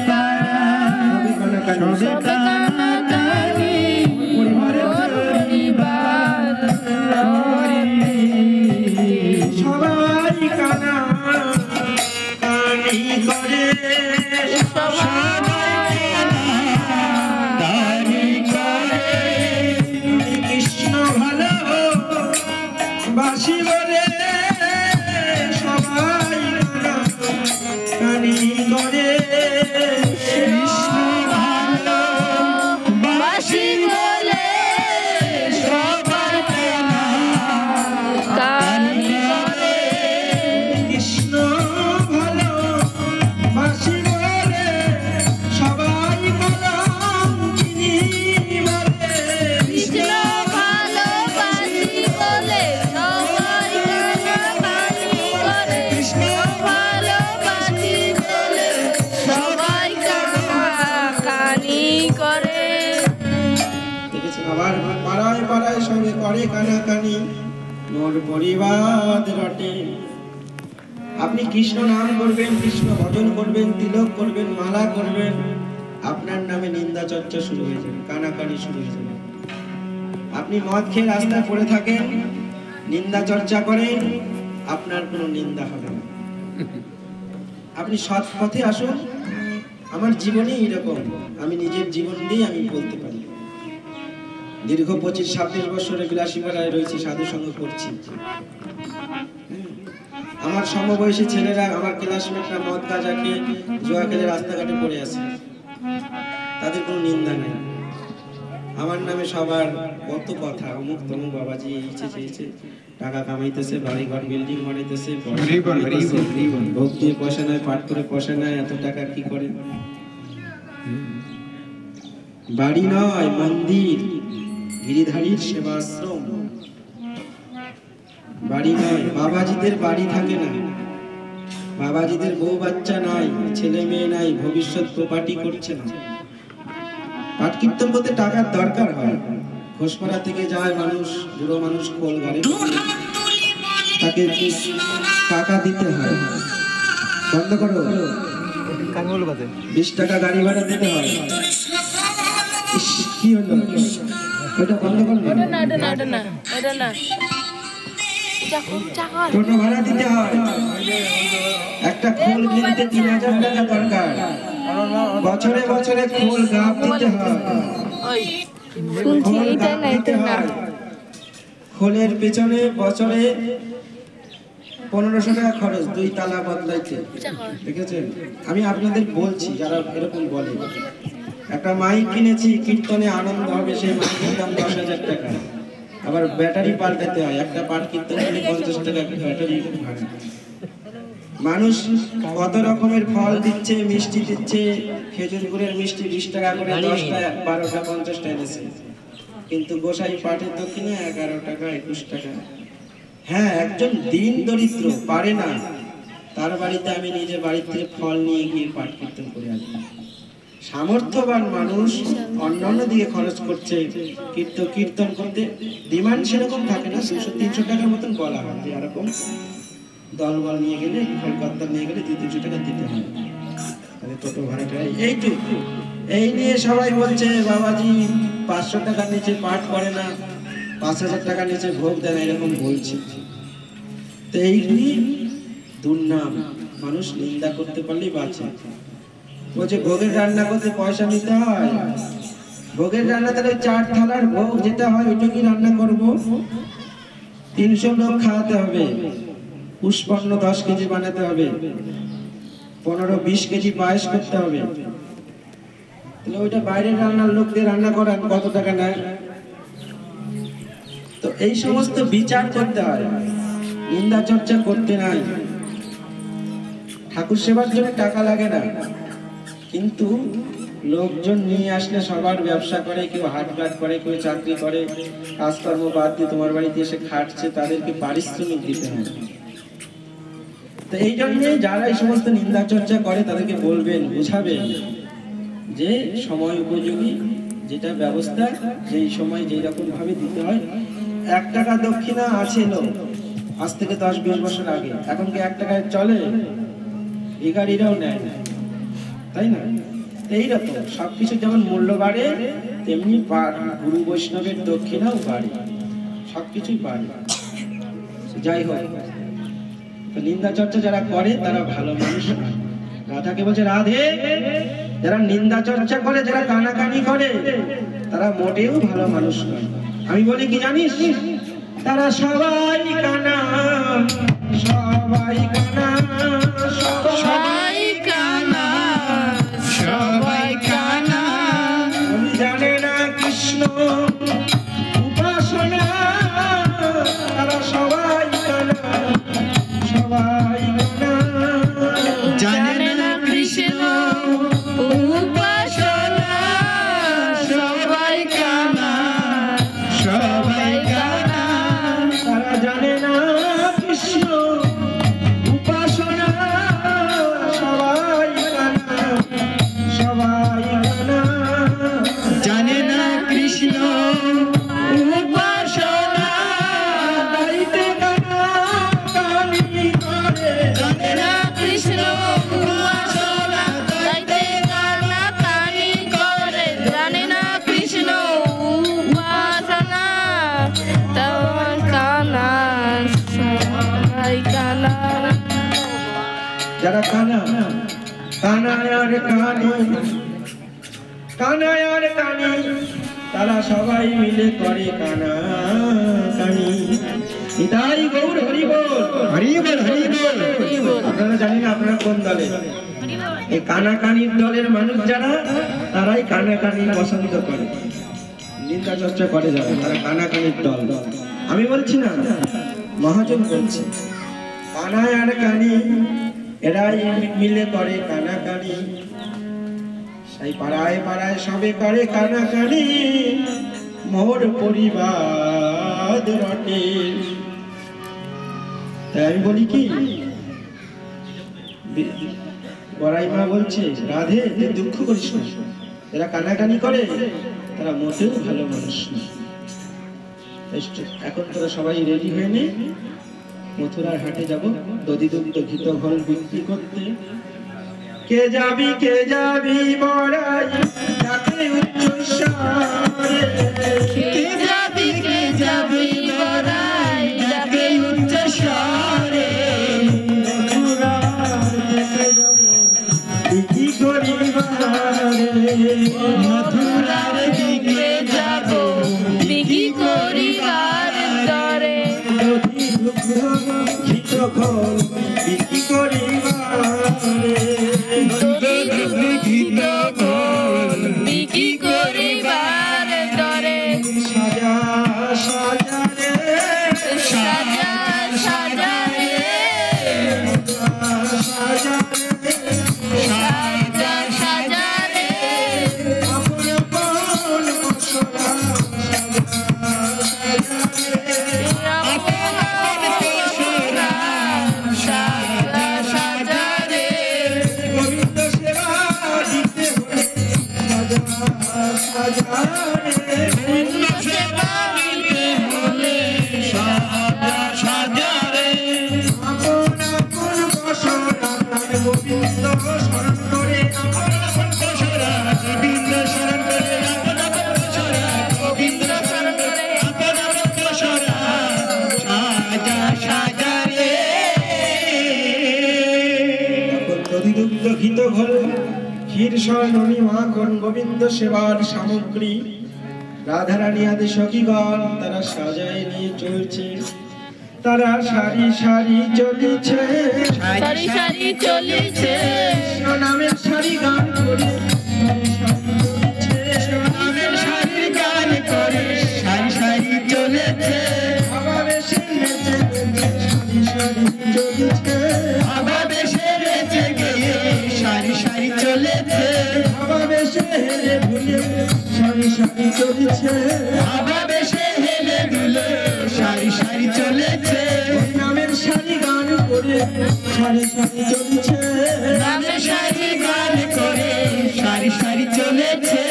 করে কানাকানি মোর পরিবার রটে। আপনি কৃষ্ণ নাম করবেন, কৃষ্ণ ভজন করবেন, তিলক করবেন, মালা করবেন, আপনার নামে নিন্দা চর্চা শুরু হয়ে যাবে, কানাকানি শুরু হয়ে যাবে। আপনি মদ খেয়ে রাস্তায় পড়ে থাকেন, নিন্দা চর্চা করেন, আপনার কোনো নিন্দা হবে না। আপনি সৎ পথে আসুন। আমার জীবনে এরকম, আমি নিজের জীবন দিয়ে আমি বলতে পারি। দীর্ঘ 25-26 বছরে বিলাসীপাড়ায় রয়েছি, সাধু সঙ্গ করছি। আমার সমবয়সী ছেলেরা, আমার ক্লাসমেটরা মদ গাঁজা খেয়ে জুয়া খেলে রাস্তাঘাটে পড়ে আছে, তাদের কোনো নিন্দা নেই। আমার নামে সবার কত কথা, অমুক তমুক বাবাজি এইছে টাকা কামাইতেছে, বাড়ি ঘর বিল্ডিং বানাইতেছে, ভোগ দিয়ে পয়সা নেয়, পাঠ করে পয়সা নেয়, এত টাকা কি করে? বাড়ি নয় মন্দির, গিরিধারীর সেবাশ্রম। বাড়ি নয়, বাবাজিদের বাড়ি থাকে না, বাবাজিদের বউ বাচ্চা নাই, ছেলে মেয়ে নাই, ভবিষ্যৎ প্রপার্টি করছে না। পাঠ কীর্তন করতে টাকার দরকার হয়। ঘোষপাড়া থেকে যায় মানুষ, বুড়ো মানুষ, খোল গাড়ি, তাকে টাকা দিতে হয়। বন্ধ করো, 20 টাকা গাড়ি ভাড়া দিতে হয়। কি হলো? ওটা বন্ধ করো না, টোটো ভাড়া দিতে হয়। একটা খোল কিনতে 3000 টাকা দরকার। বছরে বছরে খোল গাব দিতে হয়। খোলের পেছনে বছরে 1500 টাকা খরচ, 2 তালা বদলাইতে। দেখেছেন? আমি আপনাদের বলছি যারা এরকম বলে। একটা মাইক কিনেছি, কীর্তনে আনন্দ হবে, সেই মাইকের দাম 10,000 টাকা। আবার ব্যাটারি পাল্টাতে হয়, একটা পাঠ কীর্তন করলে 50 টাকা ব্যাটারি ভাড়া। মানুষ কত রকমের ফল দিচ্ছে, মিষ্টি দিচ্ছে, খেজুর গুড়ের মিষ্টি 20 টাকা করে, 10টা 12টা 50টা এনেছে, কিন্তু গোসাই পাঠের দক্ষিণে 11 টাকা 21 টাকা। হ্যাঁ, একজন দিন দরিদ্র পারে না, তার বাড়িতে আমি নিজে বাড়ি থেকে ফল নিয়ে গিয়ে পাঠ কীর্তন করে আসি। সামর্থ্যবান মানুষ অন্যান্য দিকে খরচ করছে, কীর্তন করতে ডিমান্ড সেরকম থাকে না, 200-300 টাকার মতন বলা হয় যে এরকম দলবল নিয়ে গেলে, কলকাতা নিয়ে গেলে 200-300 টাকা দিতে হয়। তাহলে টোটো ভাড়াটা এইটুকু। এই নিয়ে সবাই বলছে বাবাজি 500 টাকার নিচে পাঠ করে না, 5000 টাকার নিচে ভোগ দেয় না, এরকম বলছে। তো এইগুলি দুর্নাম, মানুষ নিন্দা করতে পারলেই বাঁচে। বলছে ভোগের রান্না করতে পয়সা নিতে হয়, ভোগের রান্না তাহলে 4 থালার ভোগ যেটা হয় ওইটা কি রান্না করব? 300 লোক খাওয়াতে হবে, পুষ্পান্ন 10 কেজি বানাতে হবে, 15-20 কেজি পায়েস করতে হবে। তাহলে ওইটা বাইরের রান্নার লোক দিয়ে রান্না করান, কত টাকা নেয়? তো এই সমস্ত বিচার করতে হয়, নিন্দা চর্চা করতে নাই। ঠাকুর সেবার জন্য টাকা লাগে না, কিন্তু লোকজন নিয়ে আসলে সবার ব্যবসা করে, কেউ হাটঘাট করে, কেউ চাকরি করে, কাজকর্ম বাদ দিয়ে তোমার বাড়িতে এসে খাটছে, তাদেরকে পারিশ্রমিক দিতে হয়। তো এই জন্য যারা এই সমস্ত নিন্দা চর্চা করে তাদেরকে বলবেন, বুঝাবেন যে সময় উপযোগী যেটা ব্যবস্থা, যেই সময় যেই রকম ভাবে দিতে হয়। 1 টাকা দক্ষিণা আছিল আজ থেকে 10-20 বছর আগে, এখন কি 1 টাকায় চলে? ভিখারিরাও নেয় না, তাই না? এইরকম সবকিছু যেমন মূল্য বাড়ে, তেমনি গুরু বৈষ্ণবের দক্ষিণাও বাড়ে, সবকিছুই বাড়ে। যাই হোক, নিন্দা চর্চা যারা করে তারা ভালো মানুষ নয়। রাধাকে বলছে রাধে, যারা নিন্দা চর্চা করে, যারা কানাকানি করে, তারা মোটেও ভালো মানুষ নয়। আমি বলি কি জানিস? তারা সবাই কানা, সবাই কানা, সবাই কানা, সবাই কানা, জানে না কৃষ্ণ উপাসনা। তারা সবাই কানা, সবাই কানা, জানে না কৃষ্ণ উপাসনা। সবাই কানা, সবাই কানা, তারা জানে না কৃষ্ণ উপাসনা। যারা কানায় আর কানি তারা সবাই মিলে করে কানা কানি। নিতাই গৌর হরি বল। আপনারা জানেন আপনারা কোন দলে? এই কানাকানির দলের মানুষ যারা তারাই কানাকানি পছন্দ করে, নিন্দা চর্চা করে যারা, তারা কানাকানির দল। আমি বলছি না, মহাজন বলছে কানায় আর কানি এরাই মিলে করে কানাকানি। সেই পাড়ায় পাড়ায় সবে করে কানাকানি, মোর পরিবার রটে। তাই আমি বলি কি, বড়াই মা বলছে রাধে তুই দুঃখ করিস না, এরা কানাকানি করে তারা মোটেও ভালো মানুষ না। এখন তোরা সবাই রেডি হয়ে নে, মথুরার হাটে যাব দধি দুগ্ধ ঘিত ঘর বিক্রি করতে। কে যাবি বড়াই ডাকে উচ্চস্বরে, কে যাবি বড়াই ডাকে উচ্চস্বরে, কি মথুরার দিকে যাব বিক্রি করিবার তরে, দধি দুগ্ধ ঘিত ঘর বিক্রি করিবারে, বিক্রি করিবার তরে। সাজা রে সাজা রে সাজা রে, আপন আপন বসরা সাজা রে, গোবিন্দ সেবা দিতে হলে সাজা রে, সেবা দিতে হলে সাজা রে, আপন আপন বসরা গোবিন্দ শরণ করে, আপন আপন বসরা গোবিন্দ শরণ করে, আপন আপন বসরা গোবিন্দ শরণ করে, আপন আপন বসরা সাজা রে। দধি দুগ্ধ ঘিত ঘোল ক্ষীর স্বর্ণমী মাখন গোবিন্দ সেবার সামগ্রী রাধারানী আদি সখীগণ তারা সাজায় নিয়ে চলছে, তারা সারি সারি চলেছে, সারি সারি চলেছে, কৃষ্ণ নামের সারি গান করে নামের সারি গান করে সারি সারি চলেছে, ভাবাবেশে নেচে সারি সারি চলেছে, ভাবাবেশে নেচে গিয়ে সারি সারি চলেছে, ভাবাবেশে হেলে ভুলে সারি সারি চলেছে, ভাবাবেশে হেলে ভুলে সারি সারি চলেছে, নামের সারি গান করে সারি সারি চলেছে, নামের সারি গান করে সারি সারি চলেছে,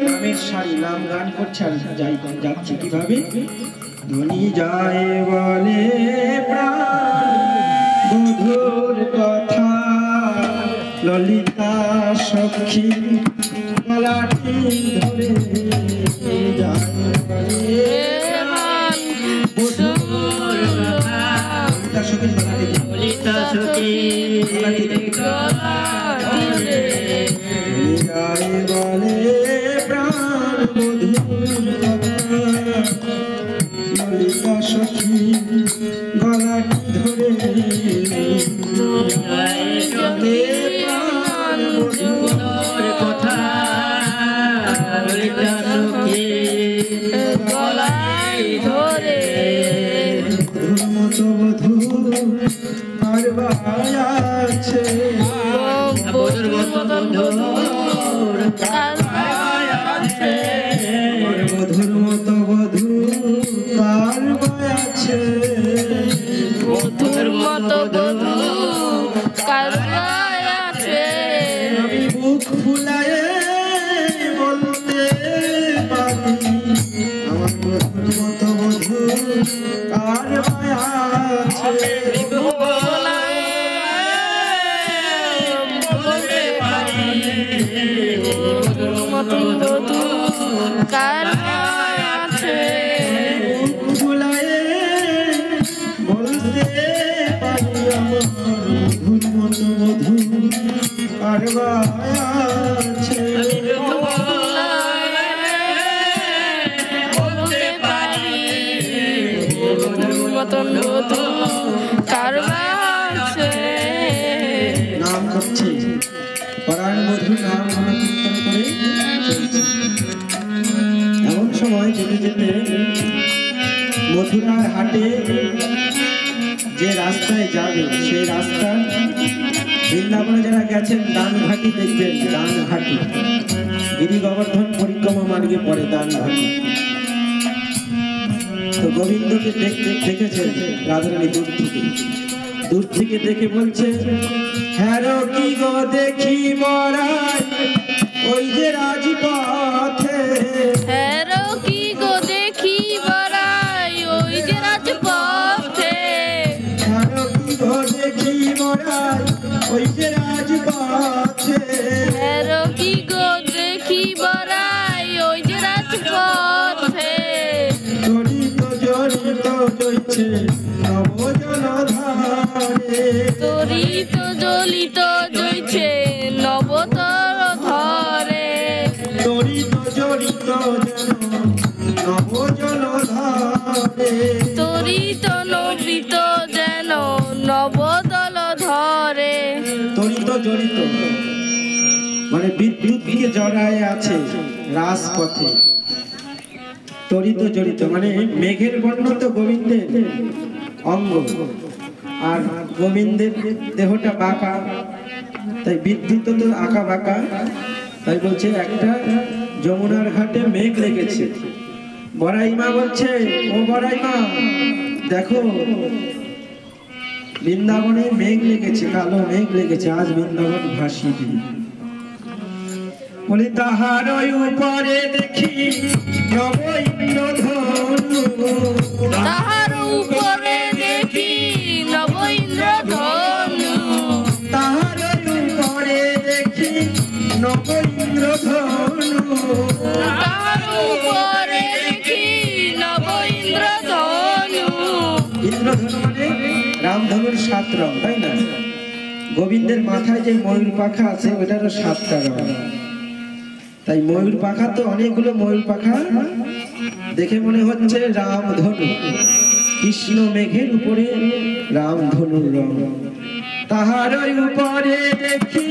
নামের সারি নাম গান করছে আর যাচ্ছে কিভাবে? ধ্বনি যায় বলে প্রাণ বধুর কথা, ললিতা সখী গলাটি ধরে যায় বলে বধুর কথা, ললিতা সখীর গলাটি ললিতা সখী যায় বলে প্রাণ বধুর কথা, ললিতা সখী গলাটি ধরে প্রাণ বধুর কথা, ললিতা সখী গলায় ধরে, বধুর মতো বধু আর আছে, বধুর মতো বধুর কার আছে, মধুর মতো বধু কার আছে, মধুর মতো বধু কার আছে, আমি বুক ফুলায় বলতে পারি আমার মধুর মতো বধু কার আছে, বলতে পারি মধুর মতো মধু কারবার আছে বলতে পারি মধুর মতন মধু কারবার আছে। নাম করছে পরাণ মধু নাম কীর্তন করে চলছে। এমন সময় যেতে যেতে মথুরার হাটে যে রাস্তায় যাবে সেই রাস্তা বৃন্দাবনে যারা গেছেন দানঘাটি দেখবেন, দানঘাটি গিরি গোবর্ধন পরিক্রমা মার্গে পড়ে দানঘাটি। তো গোবিন্দকে দেখেছেন রাধারানী দূর থেকে দেখে বলছে, হ্যারো কি গো দেখি মরাই ওই যে রাজপথে, হ্যারো কি গো দেখি বড়াই ওই যে রাজপথে, হ্যারো কি গো দেখি মরাই ওই যে রাজপথে, হ্যারো কি গো দেখি বড়াই ওই যে রাজপথে, তরিত জড়িত জইছে নবজনধারে, তরিত জ্বলিত জইছে নবতর ধরে, তরিত জড়িত নবজনধারে, তরিত নবিত যেন নবদল ধরে। তরিত জড়িত মানে বিদ্যুৎকে জড়ায় আছে রাজপথে, তরিত জড়িত মানে মেঘের বর্ণ তো গোবিন্দের অঙ্গ, আর গোবিন্দের দেহটা বাঁকা, তাই বিদ্যুৎ তো আঁকা বাঁকা, তাই বলছে একটা যমুনার ঘাটে মেঘ লেগেছে। বড়াই মা বলছে, ও বড়াই মা দেখো বৃন্দাবনে মেঘ লেগেছে, কালো মেঘ লেগেছে, আজ বৃন্দাবন ভাসিয়ে। বলি তাহার উপরে দেখি নব ইন্দ্রধনু, তাহার উপরে দেখি নব ইন্দ্রধনু, তাহার উপরে দেখি নব ইন্দ্রধনু, তাহার উপরে দেখি নব ইন্দ্রধনু। ইন্দ্রধনু মানে রামধনুর 7 রং, তাই না? গোবিন্দের মাথায় যে ময়ূর পাখা আছে ওটারও 7টা রং, তাই ময়ূর পাখা তো অনেকগুলো ময়ূর পাখা দেখে মনে হচ্ছে রামধনু, কৃষ্ণ মেঘের উপরে রামধনুর রং। তাহার উপরে দেখি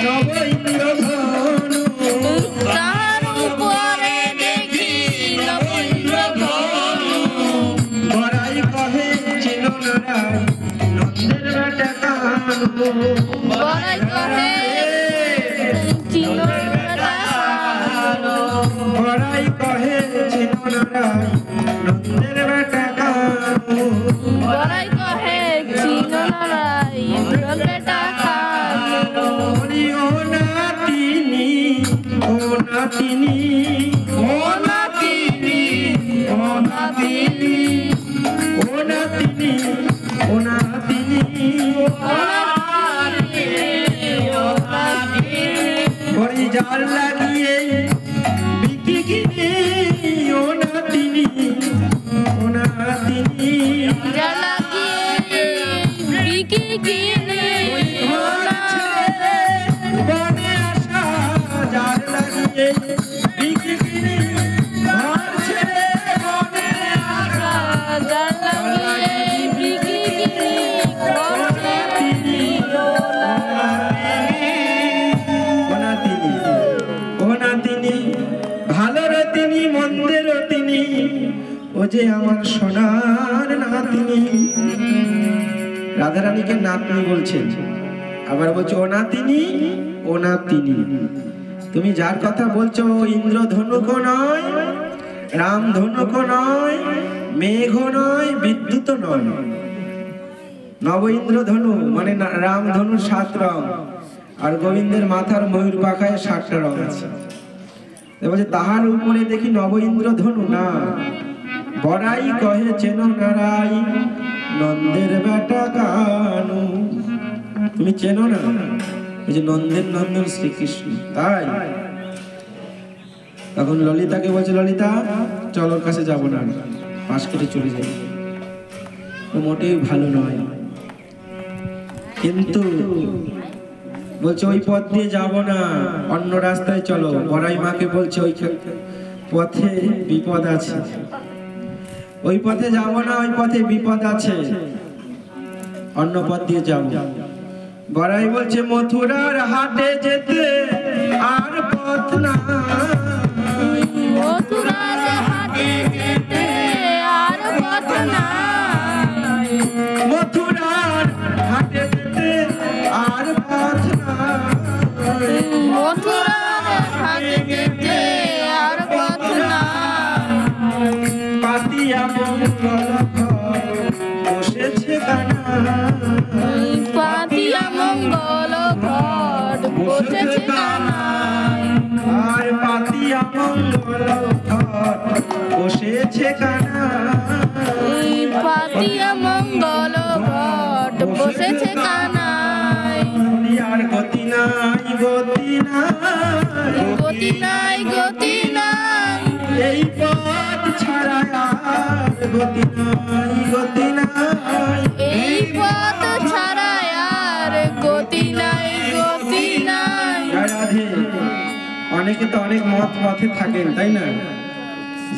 নব ইন্দ্রধনু, তাহার উপরে দেখি নব ইন্দ্রধনু, বড়াই কহে চিনো না নন্দের বেটা কানু, বড়াই কহে চিনো না কানু, বড়াই কহে চিনো না নন্দের বেটা কানু, বড়াই কহে চিনো না ইন্দ্র বেটা কানু। বলি ও নাতিনি, ও নাতিনি, ও নাতিনি, ও নাতিনি, ও নাতিনি, ও নাতিনি, বড়ি জাল লাগিয়ে বিকি কিনি, ও নাতিনি, ও নাতিনি, জ্বালাকিয়ে বিকি কিনে বনে আসা জাল লাগিয়ে বিকি কিনি, ঘর ছেড়ে বনে আসা জ্বালাকিয়ে বিকি কিনে ভালোর তিনি মন্দের তিনি, ও যে আমার সোনার নাতিনি। রাধারানীকে নাতনি বলছেন, আবার বলছে ও নাতিনি, ও নাতিনি। তুমি যার কথা বলছো ইন্দ্রধনুক নয়, রামধনুক নয়, মেঘ নয়, বিদ্যুৎ নয়, নব ইন্দ্রধনু মানে রামধনুর 7 রং, আর গোবিন্দের মাথার ময়ূর পাখায় 7টা রং আছে। বলছে তাহার উপরে দেখি নব ইন্দ্রধনু না, বড়াই কহে চেন নারাই নন্দের বেটা কানু। তুমি চেনো না? এই যে নন্দের নন্দন শ্রীকৃষ্ণ, তাই তখন ললিতাকে বলছে, ললিতা চল ওর কাছে যাবো না, পাশ কেটে চলে যাই, ও মোটেই ভালো নয়। কিন্তু বলছে ওই পথ দিয়ে যাবো না, অন্য রাস্তায় চলো। বড়াই মাকে বলছে ওই পথে বিপদ আছে, ওই পথে যাবো না, ওই পথে বিপদ আছে, অন্য পথ দিয়ে যাবো। বড়াই বলছে মথুরার হাটে যেতে আর পথ না, মথুরার হাটে যেতে আর পথ নাই, মথুরার হাটে যেতে আর পথ না, মথুরার হাটে যেতে আর পথ নাই। পাতিয়া মঙ্গল বসেছে কানাই, পাতিয়া মঙ্গল ঘট বসেছে কানাই, আর পাতিয়া মঙ্গল বসেছে কানাই, পাতিয়া মঙ্গল ঘট বসেছে কানাই। আর গতি নাই, গতি নাই, গতি নাই, গতি নাই, এই পথ ছাড়া আর গতি নাই, গতি নাই, এই পথ ছাড়া আর গতি নাই, গতি নাই। জয় রাধে। অনেকে তো অনেক মত পথে থাকেন, তাই না?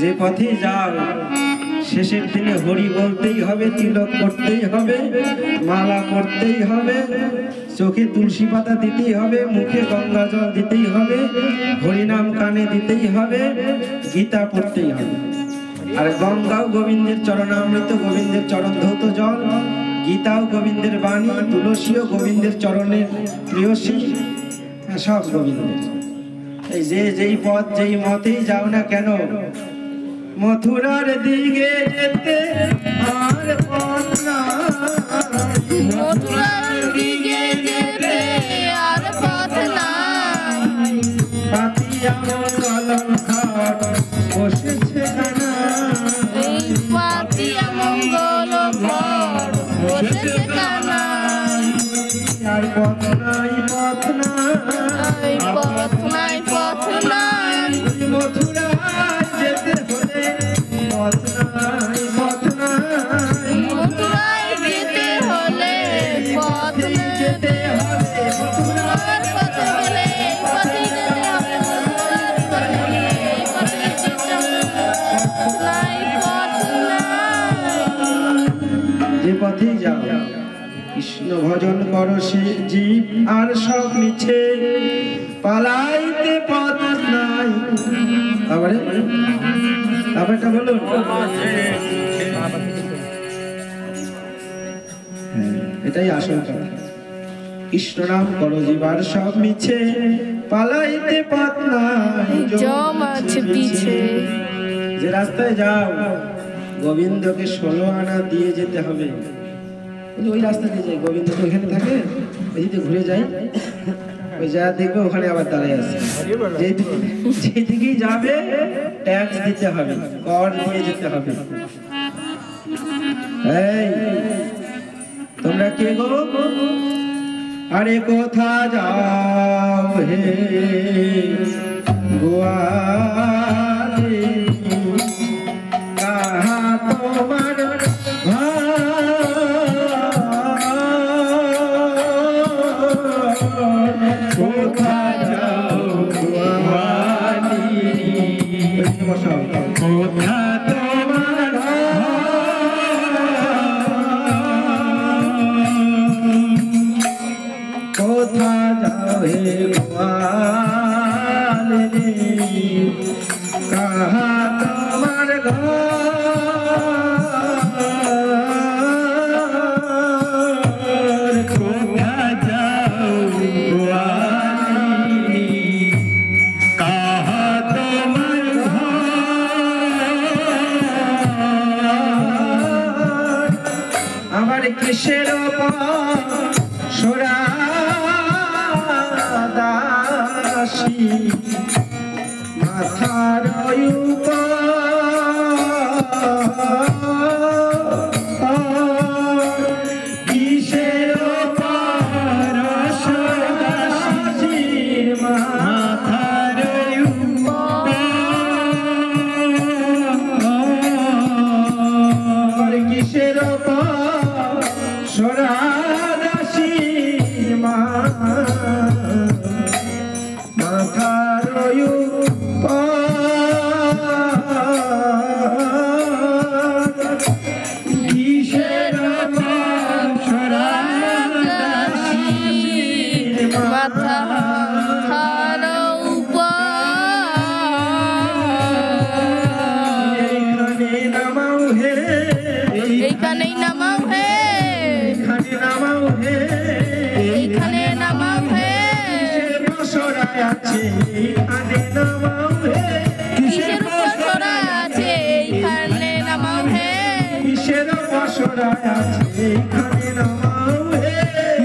যে পথে যাও শেষের দিনে হরি বলতেই হবে, তিলক করতেই হবে, মালা করতেই হবে, চোখে তুলসী পাতা দিতেই হবে, মুখে গঙ্গা জল দিতেই হবে, হরিনাম কানে দিতেই হবে, গীতা পড়তেই হবে। আর গঙ্গাও গোবিন্দের চরণামৃত, গোবিন্দের চরণ ধৌত জল, গীতাও গোবিন্দের বাণী, তুলসীও গোবিন্দের চরণের প্রেয়সী, সব গোবিন্দের। এই যে যেই পথ যেই মতেই যাও না কেন, মথুরার দিকে যেতে আর পথ নাই, মথুরার দিকে যেতে আর পথ নাই, পাতিয়া মঙ্গল ঘাট বসেছে কানাই, পাতিয়া মঙ্গল ঘট বসেছে কানাই। আর পথ নাই, পথ নাই, পথ নাই, পথ নাই, মথুরায় যেতে হলে পথ নাই, পথ নাই, মথুরায় যেতে হলে পথ নাই, যেতে হবে মথুরায়। পথ গেলে পথে যেতে হবে, মথুরার পথে গেলে পথে যেতে হবে, পথ নাই, পথ নাই। যে পথেই যাও কৃষ্ণ ভজন করো সে জীব আর সব মিছে, পালাইতে পথ নাই। তারপরে তারপরটা বলুন, এটাই আসল কথা। কৃষ্ণ নাম করো জীব আর সব মিছে, পালাইতে পথ নাই, জম আছে পিছে। যে রাস্তায় যাও গোবিন্দকে 16 আনা দিয়ে যেতে হবে। ওই রাস্তা দিয়ে যাই, গোবিন্দ তো ওখানে থাকে, ওই দিকে ঘুরে যাই, ওই যা দেখবে ওখানে আবার দাঁড়ায় আছে। যেই দিকেই যাবে ট্যাক্স দিতে হবে, কর দিয়ে যেতে হবে। এই তোমরা কে গো? আরে কোথা যাও হে গোয়ালে, কাহা তোমার কোথা যাও গোয়ালি, কোথা তোমার কোথা যাও হে গোয়ালি, কাহা তোমার ঘর, কোথা যাও গোয়ালি, কাহা তোমার ঘর। আমার কিসের সোরা মাথার উপর এইখানে নামাও হে, এইখানেই নামাও হে, এইখানে নামাও হে, এইখানে নামাও হে, কিসের পসরা আছে এইখানে নামাও হে, কিসের পসরা আছে এইখানে নামাও হে, কিসের পসরা আছে এইখানে নামাও হে,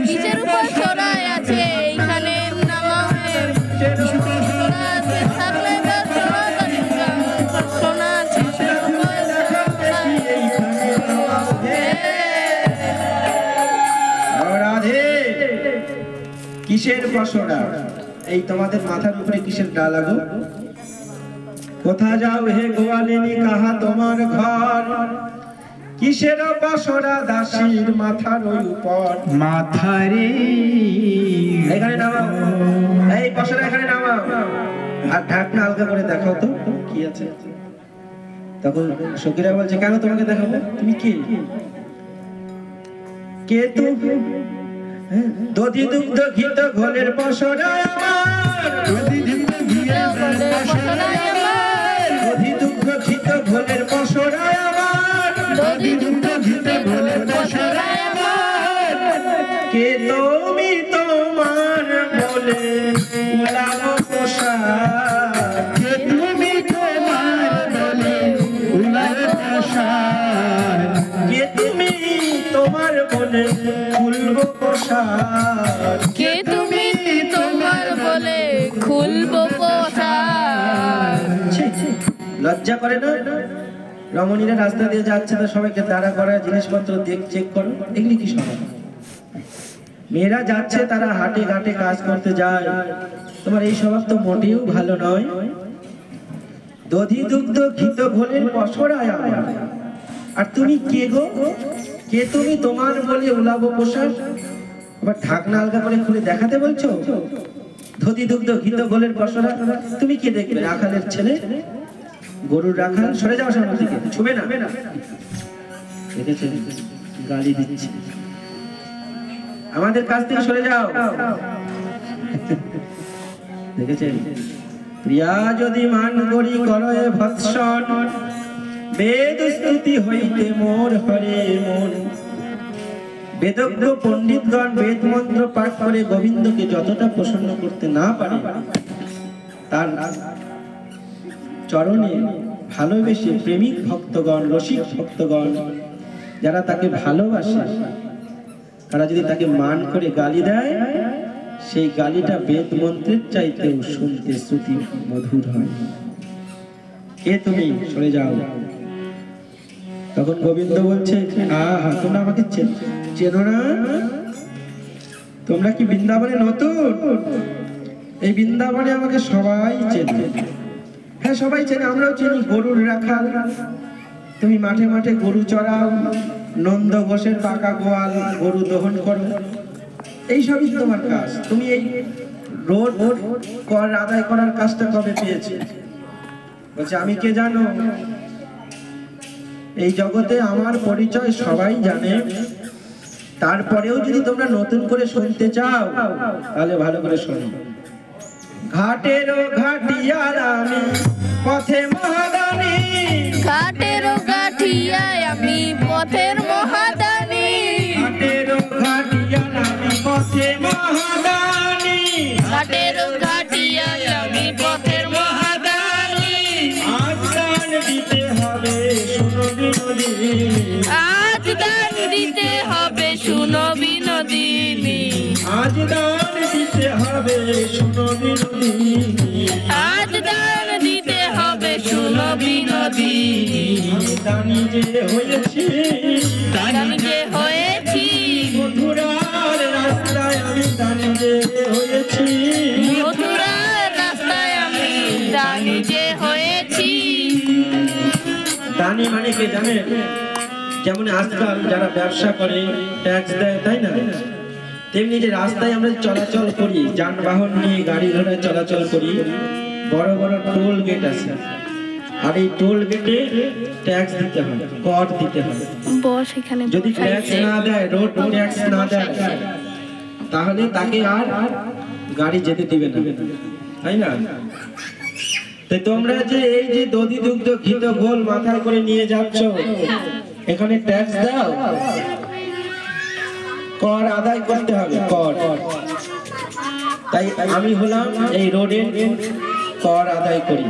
কিসের পসরা আছে এইখানে নামাও হে, কিসের পসরা আছে থাকলে দর্শনা করিবা, দর্শনা আছে রাধে। কিসের পসরা? এই তোমাদের মাথার উপরে কিসের ডালা গো? কোথা যাও হে গোয়ালিনী, কাহা তোমার ঘর? কিসের পসরা দাসীর মাথার উপর? মাথারে এখানে নামাও, এই পসরা এখানে নামাও, আর ঢাকনা আলগা করে দেখাও তো কি আছে। তখন সখীরা বলছে কেন তোমাকে দেখাবো, তুমি কে? কে তো দধি দুগ্ধ ঘিত ঘোলের পসরা আমার, দধি দুগ্ধ ঘিয়ের পসরা আমার, দধি দুগ্ধ ঘিত ঘোলের পসরা আমার, দধি দুগ্ধ ঘিতে ঘোলের পসরা আমার, কে তুমি তোমার বলে উলাবো পোশাক, কে তুমি তোমার বলে উলার পোশাক, কে তুমি তোমার বলে খুলবো পোশাক, কে তুমি তোমার বলে খুলবো পোশাক। ছি, ছি, লজ্জা করে না? রমণীরা রাস্তা দিয়ে যাচ্ছে তো সবাইকে দাঁড়া করা, জিনিসপত্র চেক করো, এগুলি কি সব? মেয়েরা যাচ্ছে, তারা হাটে ঘাটে কাজ করতে যায়, তোমার এই স্বভাব তো মোটেও ভালো নয়। দধি দুগ্ধ ঘিত ঘোলের পসরায় আমার, আর তুমি কে গো? কে তুমি তোমার বলে উলাবো পোশাক? আবার ঢাকনা আলগা করে খুলে দেখাতে বলছো? দধি দুগ্ধ ঘিত ঘোলের পসরা, তুমি কে দেখবে? রাখালের ছেলে, গরুর রাখাল। সরে যাও সামনে থেকে, ছুবে না। দেখেছেন গালি দিচ্ছে, আমাদের কাছ থেকে সরে যাও। দেখেছেন, প্রিয়া যদি মান করি করয়ে ভৎসন, বেদ স্তুতি হইতে মোর হরে মন। বেদজ্ঞ পণ্ডিতগণ বেদ মন্ত্র পাঠ করে গোবিন্দকে যতটা প্রসন্ন করতে না পারে, তার চরণে ভালোবেসে প্রেমিক ভক্তগণ, রসিক ভক্তগণ যারা তাকে ভালোবাসে, তারা যদি তাকে মান করে গালি দেয়, সেই গালিটা বেদ মন্ত্রের চাইতেও শুনতে শ্রুতি মধুর হয়। কে তুমি? সরে যাও। তখন গোবিন্দ বলছে, আহা, তোমরা আমাকে চেনো না? তোমরা কি বৃন্দাবনে নতুন? এই বৃন্দাবনে আমাকে সবাই চেনে। হ্যাঁ, সবাই চেনে, আমরাও চিনি। গরুর রাখাল, তুমি মাঠে মাঠে গরু চড়াও, নন্দ ঘোষের পাকা গোয়াল, গরু দহন করো, এই সবই তোমার কাজ। তুমি এই রোড কর আদায় করার কাজটা কবে পেয়েছে? বলছে, আমি কে জানো? এই জগতে আমার পরিচয় সবাই জানে, তারপরেও যদি তোমরা নতুন করে শুনতে চাও তাহলে ভালো করে শোনো। ঘাটেরও ঘাটিয়ার আমি পথে মহাদানী, ঘাটেরও ঘাটিয়ায় আমি পথের মহাদানী, ঘাটেরও ঘাটিয়ার আমি পথে মহাদানী, ঘাটেরও ঘাটিয়ায় আমি পথের মহাদানী। আজ দান দিতে হবে শুনো বিনোদিনী, আজ দান দিতে হবে শুনো বিনোদিনী, আজ দান দিতে হবে শুনো বিনোদিনী, আজ দান দিতে হবে শুনো বিনোদিনী। আমি দানি যে হয়েছি, দানি যে হয়েছি, মথুরার রাস্তায় আমি দানি যে হয়েছি, মথুরার রাস্তায় আমি দানি যে হয়েছি। দানি মানে কে জানে? যেমন আজকাল যারা ব্যবসা করে ট্যাক্স দেয়, তাই না? তেমনি যে রাস্তায় আমরা চলাচল করি, যানবাহন নিয়ে গাড়ি ঘোড়ায় চলাচল করি, বড় বড় টোল গেট আছে, আর এই টোল গেটে ট্যাক্স দিতে হয়, কর দিতে হয়। বস এখানে যদি ট্যাক্স না দেয়, রোড ট্যাক্স না দেয়, তাহলে তাকে আর গাড়ি যেতে দিবে না, তাই না? তাই তোমরা যে এই যে দধি দুগ্ধ ঘিত ঘোল মাথায় করে নিয়ে যাচ্ছ, এখানে ট্যাক্স দাও, কর আদায় করতে হবে, কর। তাই আমি হলাম এই রোডের কর আদায় করি।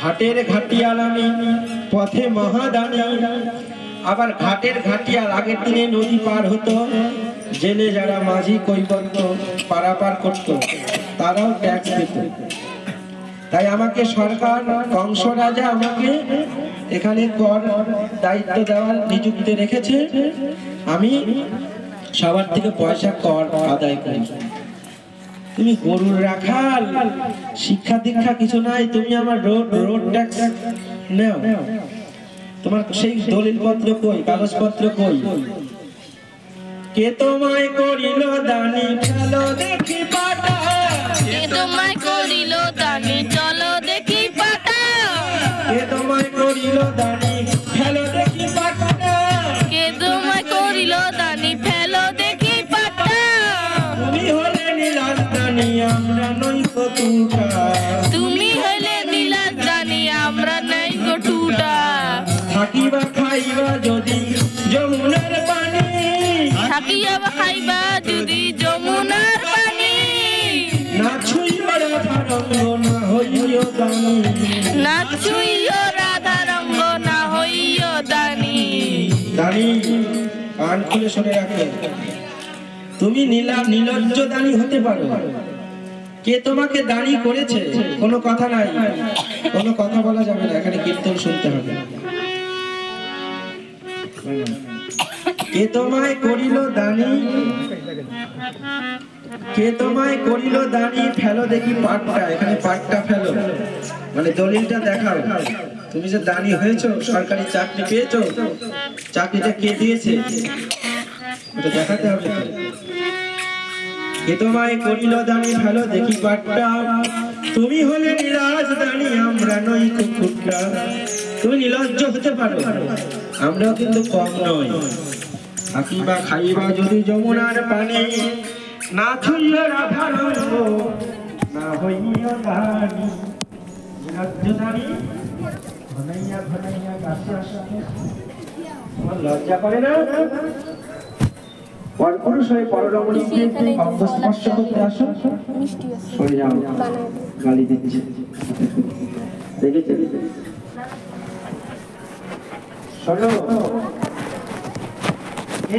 ঘাটের ঘাটিয়াল আমি, পথে মহাদানী। আবার ঘাটের ঘাটিয়াল আগের দিনে নদী পার হতো, জেলে যারা মাঝি কৈবর্ত পারাপার করত, তারাও ট্যাক্স দিত। তাই আমাকে সরকার, কংস রাজা আমাকে এখানে কর দায়িত্ব দেওয়ার নিযুক্তি রেখেছে। আমি সবার থেকে পয়সা কর আদায় করি। তুমি গরুর রাখাল, শিক্ষা দীক্ষা কিছু নাই, তুমি আমার রোড ট্যাক্স নাও। তোমার সেই দলিল পত্র কই, কাগজপত্র কই? কে তোমায় করিল দানি, চলো দেখি পাটা। কে তোমায় করিল দানি, চলো দেখি পাটা। কে তোমায় করিল দানি, ফেলো দেখি পাটা। কে তোমায় করিল দানি, ফেলো দেখি পাটা। তুমি হলে নীলাজ দানি, আমরা নই কটুটা। তুমি হইলে নীলাজ দানি, আমরা নাই গটুটা। থাকিবা খাইবা যদি যমুনার পানি, থাকিয়া খাইবা যদি যমুনার পানি। না ছুঁইবা রাধা রঙ্গ, না হইও দানি। না ছুঁইও রাধা রঙ্গ, না হইও দানি। দানি কান খুলে শুনে রাখো, তুমি নীলজ্জ দানি হতে পারো। কে তোমাকে দানি করেছে? কোনো কথা নাই, কোনো কথা বলা যাবে না, এখানে কীর্তন শুনতে হবে। কে তোমায় করিল দানি, কে তোমায় করিল দানি, ফেলো দেখি পাটটা। এখানে পাটটা ফেলো মানে দলিলটা দেখাও, তুমি যে দানি হয়েছো, সরকারি চাকরি পেয়েছো, চাকরিটা কে দিয়েছে ওটা দেখাতে হবে। কে তোমায় করিল দানি, ফেলো দেখি পাটটা। তুমি হলে নীলাজ দানি, আমরা নই কুকুরটা। তুমি নীলজ্জ হতে পারো, আমরাও কিন্তু কম নয়। থাকিবা খাইবা যদি যমুনার পানি, না ছুঁইও রাধা রঙ্গ, না হইও দানি। নীলজ্জ দানি ঘনাইয়া ঘনাইয়া কাছে আসো। তোমার লজ্জা করে না? পরপুরুষ হয়ে পররমণীকে অঙ্গ স্পর্শ করতে আসো, সরে যাও, গালি দিচ্ছে। দেখেছে? শোনো,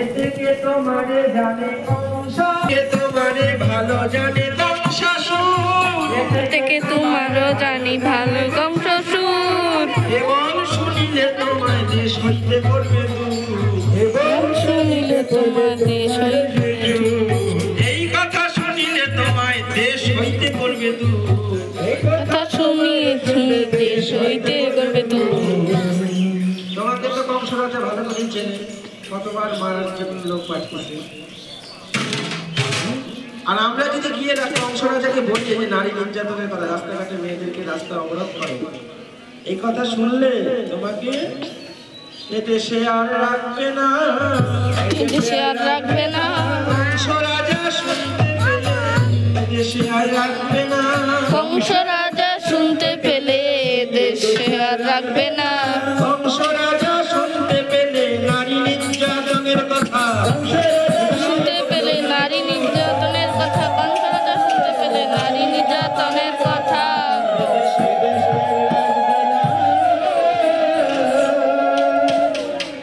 এতে কে তোমারে জানে কংস, কে তোমারে ভালো জানে কংসাসুর। এতে কে তোমারও জানি ভালো কংসাসুর। এবং শুনিলে তোমায় দেশ হইতে করবে দূর, এবং শুনিলে তোমার দেশ হইতে দূর। এই কথা শুনিলে তোমায় দেশ হইতে করবে দূর। কথা শুনিয়েছি দেশ হইতে করবে দূর। তোমাকে তো কংস রাজা ভালো করে চেনে, কতবার মারার জন্য লোক পাঠিয়েছে। আর আমরা যদি গিয়ে কংস রাজাকে বলি যে নারী নির্যাতনের কথা, রাস্তাঘাটে মেয়েদেরকে রাস্তা অবরোধ করে, এই কথা শুনলে তোমাকে এদেশে আর রাখবে না, এদেশে আর রাখবে না। কংস রাজা শুনতে পেলে এদেশে আর রাখবে না। কংস রাজা শুনতে পেলে দেশে আর রাখবে না। কংস রাজা শুনতে পেলে নারী নির্যাতনের কথা, শুনতে পেলে নারী নির্যাতনের কথা। কংস রাজা শুনতে পেলে নারী নির্যাতনের কথা।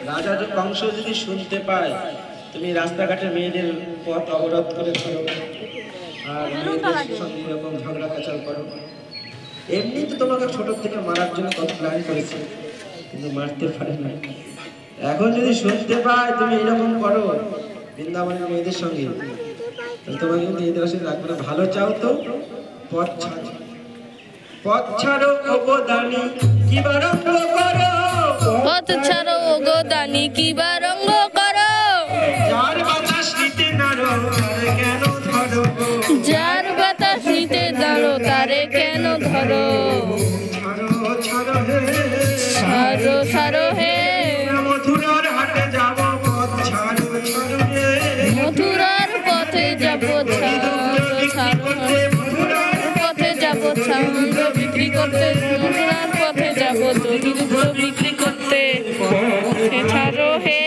রাজা কংস যদি শুনতে পায় তুমি রাস্তাঘাটে মেয়েদের পথ অবরোধ করে ফেলো আর মেয়েদের সঙ্গে এরকম ঝগড়া কাচাল করো, এমনি তো তোমাকে ছোট থেকে মারার জন্য কত প্ল্যান করেছে, কিন্তু মারতে পারে না। এখন যদি শুনতে পায় তুমি এরকম করো বৃন্দাবনের মেয়েদের সঙ্গে, তাহলে তোমাকে কিন্তু এদের সাথে রাখবে না। ভালো চাও তো পথ ছাড়ো, পথ ছাড়ো ওগো দানি কিবা রঙ্গ করো, পথ ছাড়ো গো দানি কিবা রঙ্গ করো। যার বাতাস নিতে নারো তারে কেন ধরো, যার বাতাস নিতে দাঁড়ো তারে কেন ধরো। ছাড়ো ছাড়ো হে, ছাড়ো ছাড়ো হে, মথুরার হাটে যাব পথ ছাড়ো ছাড়ো হে, মথুরার পথে যাব পথে যাব ছান্দ বিক্রি করতে মথুরার পথে যাব দধি দুগ্ধ বিক্রি করতে ছাড়ো হে।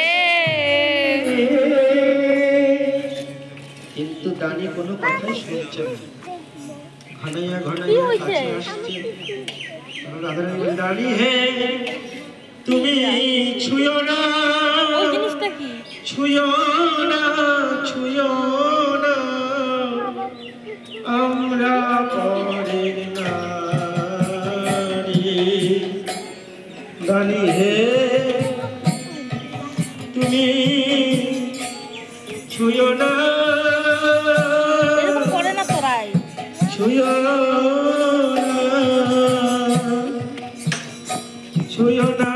কিন্তু দানি কোনো কথাই শুনছে না, ঘনাইয়া ঘনাইয়া কাছে আসছে। রাধারানী বলে, দানি হে তুমি ছুঁয়ো না, ওই জিনিসটা কি? ছুঁয়ো না, ছুঁয়ো না, আমরা পরের নারী। দানি হে তুমি ছুঁয়ো না, এরকম করে না তোরাই। ছুঁয়ো না, ছুঁয়ো না,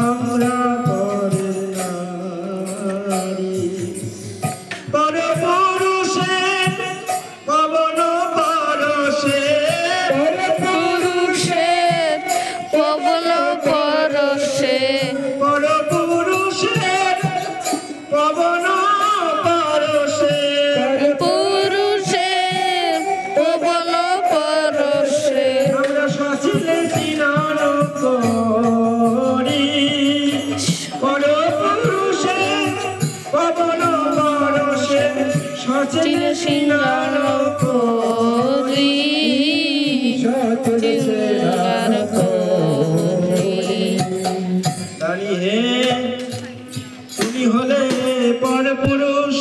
আমরা পরের নারী। পরপুরুষের পবন পরশে, পুরুষের পবন পরশে, পরপুরুষের পবন পরশে, পুরুষের পবন পরশে আমরা সচিলে স্নান করি। পরপুরুষের পবন পরশে সচিলে স্নান করি, চিৎকার করি। দানি হে তুমি হলে পরপুরুষ,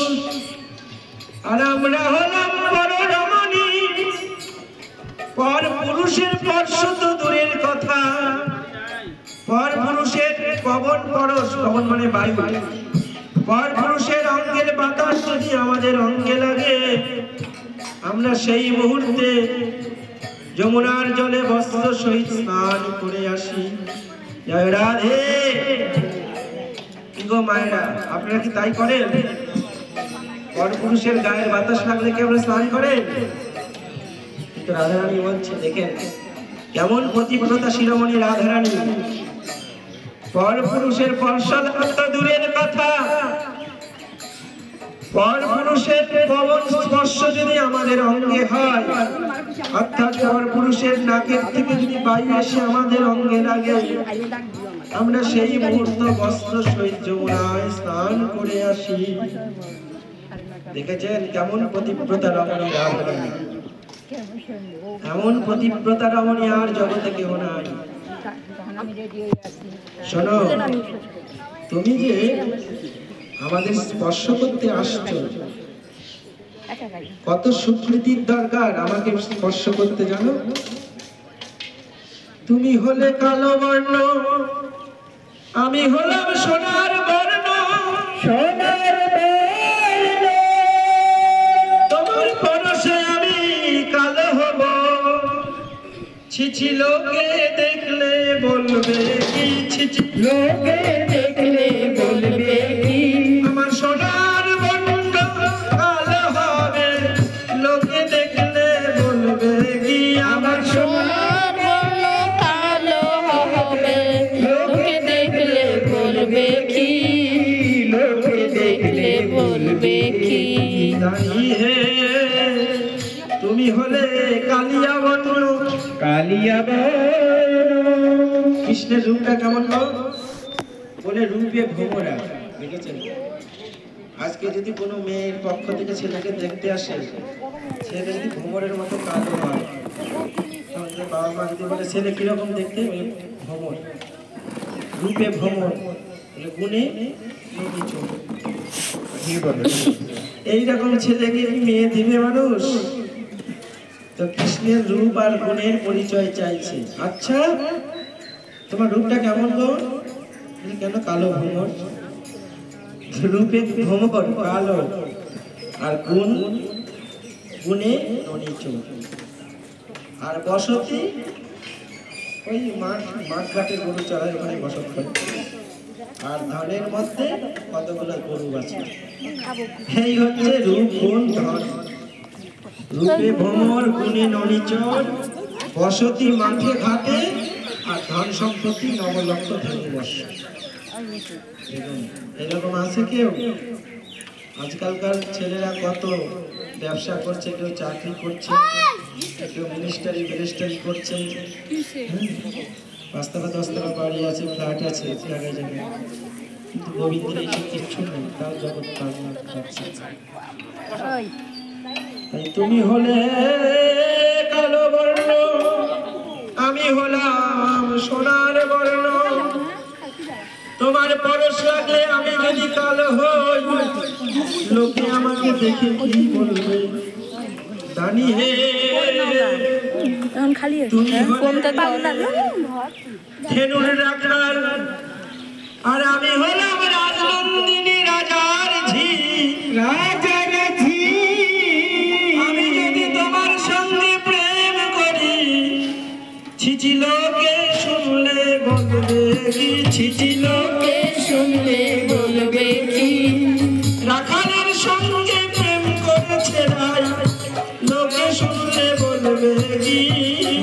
আর আমরা হলাম পররমণী। পরপুরুষের স্পর্শ তো দূরের কথা, পরপুরুষের পবন পরশ, পবন মানে বায়ু, পরপুরুষের অঙ্গের বাতাস যদি আমাদের অঙ্গে লাগে, আমরা সেই মুহূর্তে যমুনার জলে বস্ত্র সহিত স্নান করে আসি। জয় রাধে। কি গো মায়েরা, আপনারা কি তাই করেন? পরপুরুষের গায়ের বাতাস লাগলে কি আমরা স্নান করেন? কিন্তু রাধারানী বলছে, দেখেন কেমন পতিব্রতা শিরোমণি রাধারানী। পরপুরুষের স্পর্শ তো দূরের কথা, পরপুরুষের পবন স্পর্শ যদি আমাদের অঙ্গে হয়, অর্থাৎ পরপুরুষের নাকের থেকে যদি বায়ু এসে আমাদের অঙ্গে লাগে, আমরা সেই মুহূর্ত বস্ত্র সহিত যমুনায় স্নান করে আসি। দেখেছেন কেমন পতিব্রতা রমণী রাধারানী, এমন পতিব্রতা রমণী আর জগতে কেউ নাই। শোনো, তুমি যে আমাদের স্পর্শ করতে আসছো, কত স্বীকৃতির দরকার আমাকে স্পর্শ করতে, জানো? তুমি হলে কালো বর্ণ, আমি হলাম সোনার বর্ণ, সোনার বর্ণ। তোমার পরশে আমি কালো হব, ছিছি লোকে দেখলে বলবে কি, ছিছি লোকে দেখলে বলবে কি, আমার সোনার বর্ণ কালো হবে, লোকে দেখলে বলবে কি, আমার সোনার বর্ণ কালো হবে, লোকে দেখলে বলবে কি, লোকে দেখলে বলবে কি। দানি হে তুমি হলে কালিয়া বর্ণ, কালিয়া বর্ণ। কৃষ্ণের রূপটা কেমন গো? বলে রূপে ভোমরা। দেখেছেন, আজকে যদি কোনো মেয়ের পক্ষ থেকে ছেলেকে দেখতে আসে, ছেলে যদি ভোমরের মতো কালো হয়, তাহলে বাবা মা যদি বলে ছেলে কিরকম দেখতে, বলে ভোমর, রূপে ভোমর, বলে গুণে নদী চোখ। এইরকম ছেলেকে মেয়ে দিবে মানুষ? তো কৃষ্ণের রূপ আর গুণের পরিচয় চাইছে। আচ্ছা তোমার রূপটা কেমন গো? কেন কালো ভোমর, রূপে ভোমর কালো, আর গুণ গুণে ননীচোর, আর বসতি ওই মাঠ ঘাটে গরু চড়ায়, ওখানে বসত করে, আর ধানের মধ্যে কতগুলো গরু আছে। এই হচ্ছে রূপ গুণ ধন। রূপে ভ্রমর, গুণে ননীচর, বসতি মাঠে ঘাটে, আর ধন সম্পত্তি 9 লক্ষ ধনী বর্ষ। এরকম আছে কেউ? আজকালকার ছেলেরা কত ব্যবসা করছে, কেউ চাকরি করছে, কেউ মিনিস্টারি করছে, পাঁচতলা দশতলা বাড়ি আছে, ফ্ল্যাট আছে জায়গায় জায়গায়, কিন্তু গোবিন্দের এইসব কিচ্ছু নেই, তার জগৎ খাচ্ছে। তাই তুমি হলে কালো বর্ণ, আমি হলাম সোনার বর্ণ, তোমার পরশ লাগলে আমি যদি কালো হই, লোকে আমাকে দেখে কি বলবে? জানি হে তুমি ধেনুর রাখাল, আর আমি হলাম রাজনন্দিনী রাজার ঝি। আমি যদি তোমার সঙ্গে প্রেম করি, ছিচি লোকে শুনলে বলবে কি? ছিচি লোকে শুনলে বলবে কি? রাখালের সঙ্গে প্রেম করেছে রাই, লোকে শুনলে বলবে কি?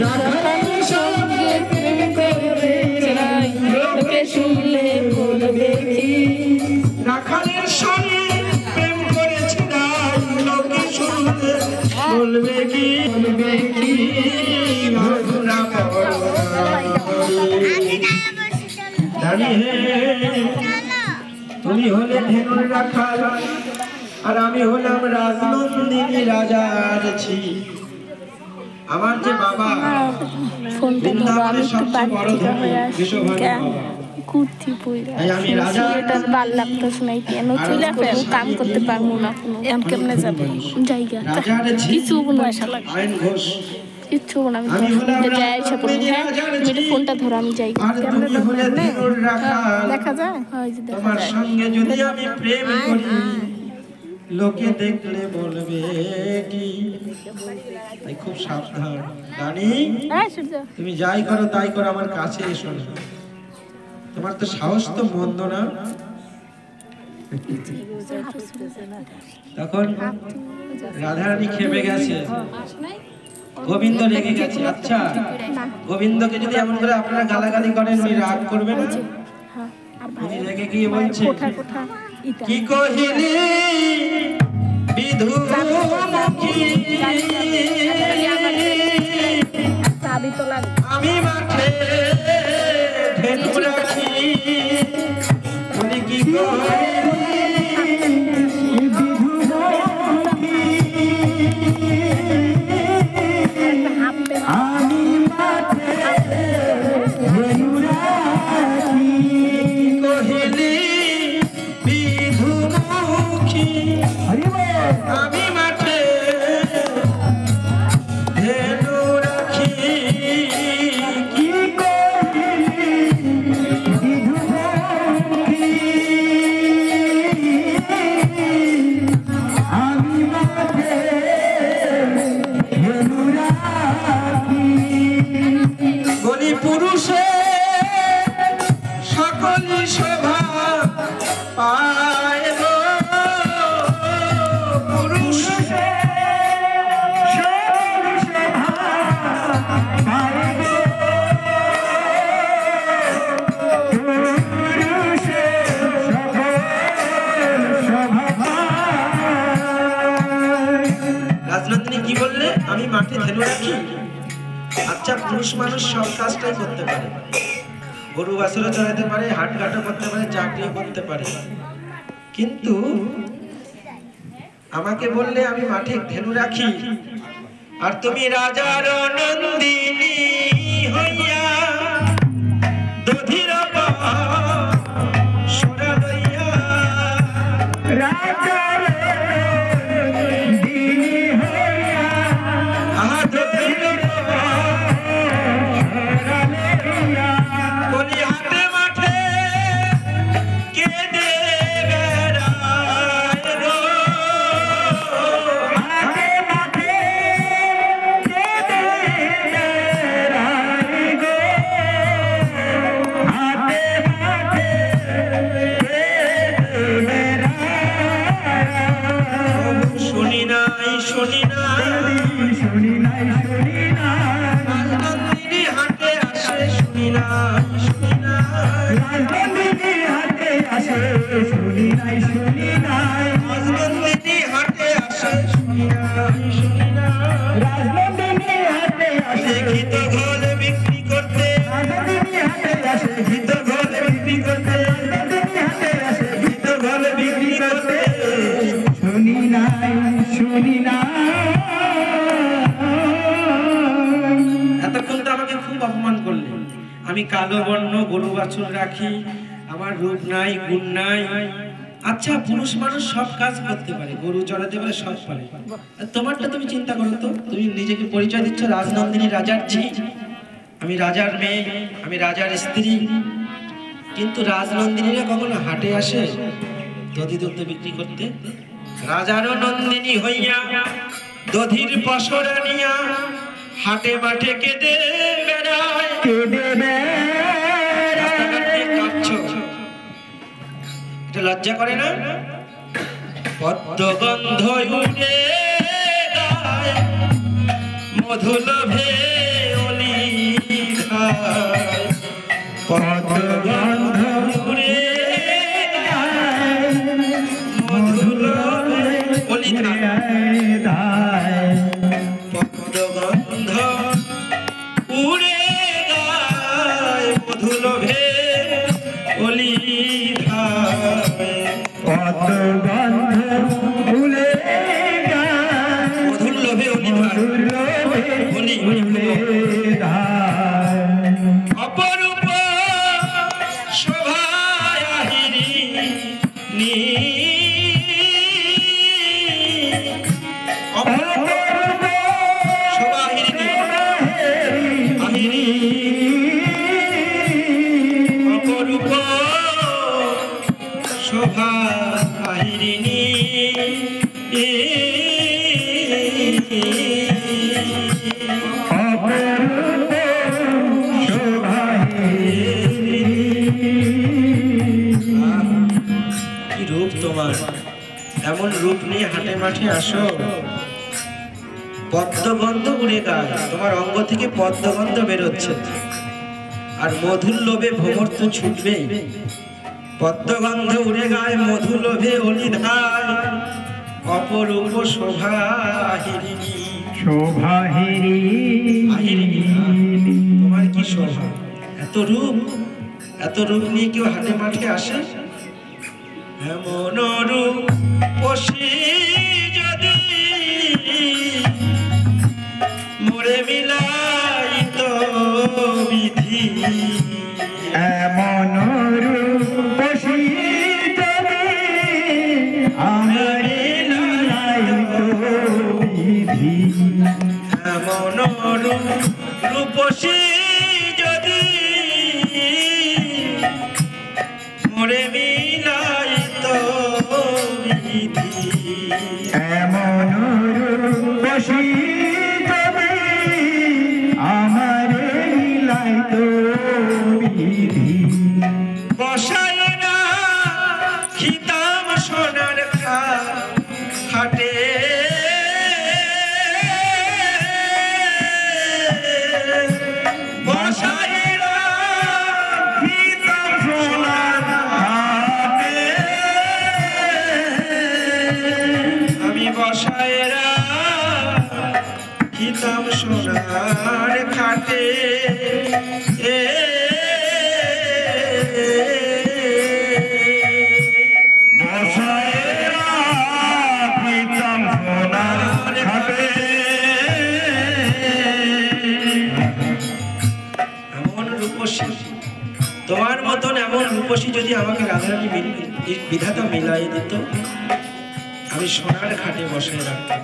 রাখালের সঙ্গে প্রেম করেছে রাই, লোকে শুনলে বলবে কি? রাখালের সঙ্গে প্রেম করেছে রাই, লোকে শুনলে বলবে কি? বলবে কি? তুমি হলে ধেনুর রাখাল, আর আমি হলাম রাজনন্দিনী রাজার ঝি। আমার যে বাবা বৃন্দাবনের সবচেয়ে বড় ধনী বিশ্বভানু বাবা, আমি রাজা ভাল লাগতেছে না, কেন চলে কাম করতে পারবো না, এম কেমনে যাবে জায়গা কিছু পয়সা লাগবে, আইন ঘোষ কিচ্ছু না। আমি যাই এসে পড়বো। হ্যাঁ, তুমি ফোনটা ধরো, আমি যাই। দেখা যায় তোমার সঙ্গে যদি আমি প্রেম করি, লোকে দেখলে বলবে কি? তাই খুব সাবধান রানী, তুমি যাই করো তাই করো, আমার কাছে এসো না। তোমার তো সাহস তো মন্দ না। তখন রাধারানী খেপে গেছে, গোবিন্দ রেগে গেছে। আচ্ছা, গোবিন্দকে যদি এমন করে আপনারা গালাগালি করেন, উনি রাগ করবেন না? উনি রেগে গিয়ে বলছে, কি কহিলি বিধুমুখী, আমি মাঠে ধেনু রাখি, উনি কি কহিলি আমি মাঠে ধেনু রাখি, কহিলি বিধুমুখী, আমি মাঠে ধেনু রাখি, কি কহিলি বিধুমুখী, আমি মাঠে ধেনু রাখি। বলি পুরুষে সকলি শোভা পায় গো, পুরুষে সকলি শোভা পায় গো, পুরুষে সকলি শোভা পায়। রাজনন্দিনী কি বললে? আমি মাঠে ধেনু রাখি। আচ্ছা, পুরুষ মানুষ সব কাজটাই করতে পারে, গরু বাছুরও চড়াতে পারে, হাটঘাটও করতে পারে, চাকরিও করতে পারে, কিন্তু আমাকে বললে আমি মাঠে ধেনু রাখি, আর তুমি রাজার নন্দিনী হইয়া দধির সোনা লইয়া, রাজার নন্দিনী হইয়া দধির বলি হাটে মাঠে কেঁদে বেড়ায় গো, হাটে মাঠে কেঁদে বেড়ায় গো, হাটে মাঠে কেঁদে বেড়ায় জগতে শুনি নাই এতক্ষণ তো আমাকে খুব অপমান করলে। আমি কালো বর্ণ, গরু বাছুর রাখি, আমার রূপ নাই, গুণ নাই। আচ্ছা, পুরুষ মানুষ সব কাজ করতে পারে, গরু চড়াতে পারে, সব পারে। তোমারটা তুমি চিন্তা করো তো, তুমি নিজেকে পরিচয় দিচ্ছ রাজনন্দিনী, রাজার ঝি। আমি রাজার মেয়ে, আমি রাজার স্ত্রী। কিন্তু রাজনন্দিনীরা কখনো হাটে আসে দধি দুগ্ধ বিক্রি করতে? রাজারও নন্দিনী হইয়া দধির পসরা নিয়া হাটে মাঠে কেঁদে বেড়ায়। এটা লজ্জা করে না? পদ্মগন্ধ উড়ে গায়, মধু লোভে অলি খায়। পদ্মগন্ধ উড়ে গায়, মধু লোভে অলি খায়। পদ্মগন্ধ উড়ে গায়, মধু লোভে অলি ধায়। পদ্মগন্ধ ফুলে গায়, মধুর লোভে অলি ধায়, অলি ধায়। অপরূপ শোভায়াহিনী, অপরূপ শোভাহিনী, অপরূপ শোভাহিনী। কি রূপ তোমার! এমন রূপ নিয়ে হাটে মাঠে আসো। পদ্মগন্ধ উড়ে গায়, তোমার অঙ্গ থেকে পদ্মগন্ধ বেরোচ্ছে। আর মধুর লোভে ভ্রমর তো ছুটবেই। পদ্মগন্ধ উড়ে গায়, মধু লোভে অলি ধায়। অপরূপ শোভাহিনী, আহিরিনী। তোমার কি শোভা! এত রূপ, এত রূপ নিয়ে কেউ হাটে মাঠে আসে? এমন রূপ পশি যদি মোরে মিলাইত বিধি। এমন রূপসী যদি আমারে লাইত বিধি। এমন রূপসী যদি মোরে মিলাইত বিধি। এমন রূপসী যদি আমারে লাইত বিধি। বসায় না খিতাম সোনার খাটে, বসায় না খিতাম সোনার খাটে। আমি বসায় না খিতাম সোনার খাটে। তোমার মতন এমন রূপসী যদি আমাকে রাধারানী বিধাতা মিলাই দিত, আমি সোনার খাটে বসায় রাখতাম।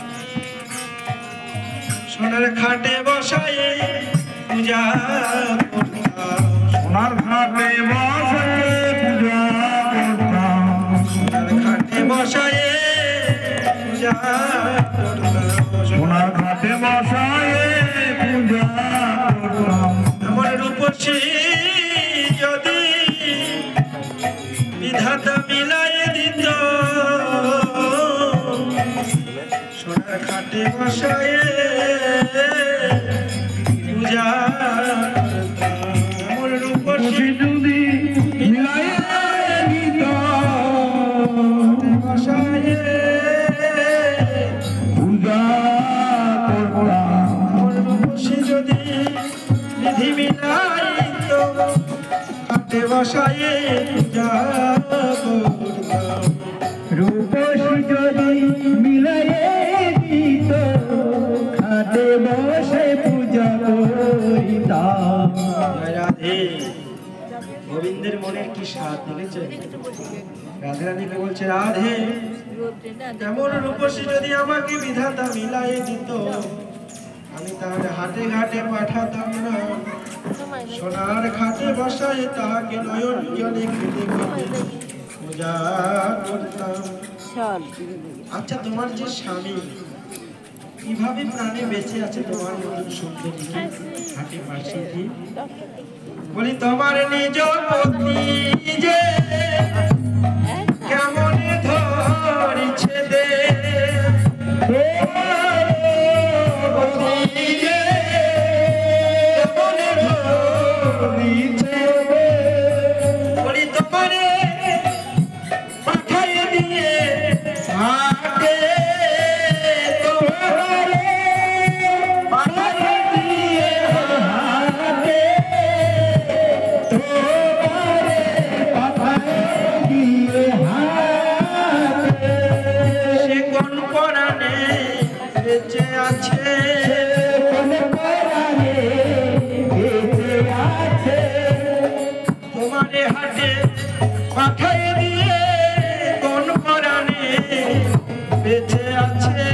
সোনার খাটে বসায় পূজা করতাম। সোনার ঘাটে বসায় পূজা করতাম। সোনার খাটে বসায় পূজা করতাম। সোনার ঘাটে বসায় পূজা করতাম। আমার রূপসী যদি বিধাতা মিলাই দিত, সোনার খাটে বসায় পূজা করতাম। আমার রূপসী যদি মিলাই দিত, বসায় পূজা করতাম। আমার রূপসী যদি বিধি মিলাইত, খাটে বসায় পূজা করতাম। রূপসী যদি মিলাইয়ে দিত খাটে বসে পূজা করিতাম। রাধে গোবিন্দের মনের কি স্বাদ দেখেছে? রাধে রানীকে বলছে, রাধে এমন রূপসী যদি আমাকে বিধাতা মিলাইয়ে দিত, আমি তাহলে হাটে ঘাটে পাঠাতাম না, সোনার খাটে বসায় তাহাকে নয়ন জলে খেতে খেতে পূজা করতাম। আচ্ছা, তোমার যে স্বামী কিভাবে প্রাণে বেঁচে আছে তোমার মতন সুন্দরী হাটে পাশে দিয়ে? বলি তোমার নিজ পত্নী যে কেমন ধরিছে দে, বলি তোমারে পাঠাই দিয়ে হাটে, তোমারে পাঠাই দিয়ে হাটে, তোমারে পাঠাই দিয়ে হাটে। সে কোন পরাণে বেঁচে আছে, কোন পরাণে বেঁচে আছে, তোমারে হাটে পাঠাই দিয়ে কোন পরাণে বেঁচে আছে,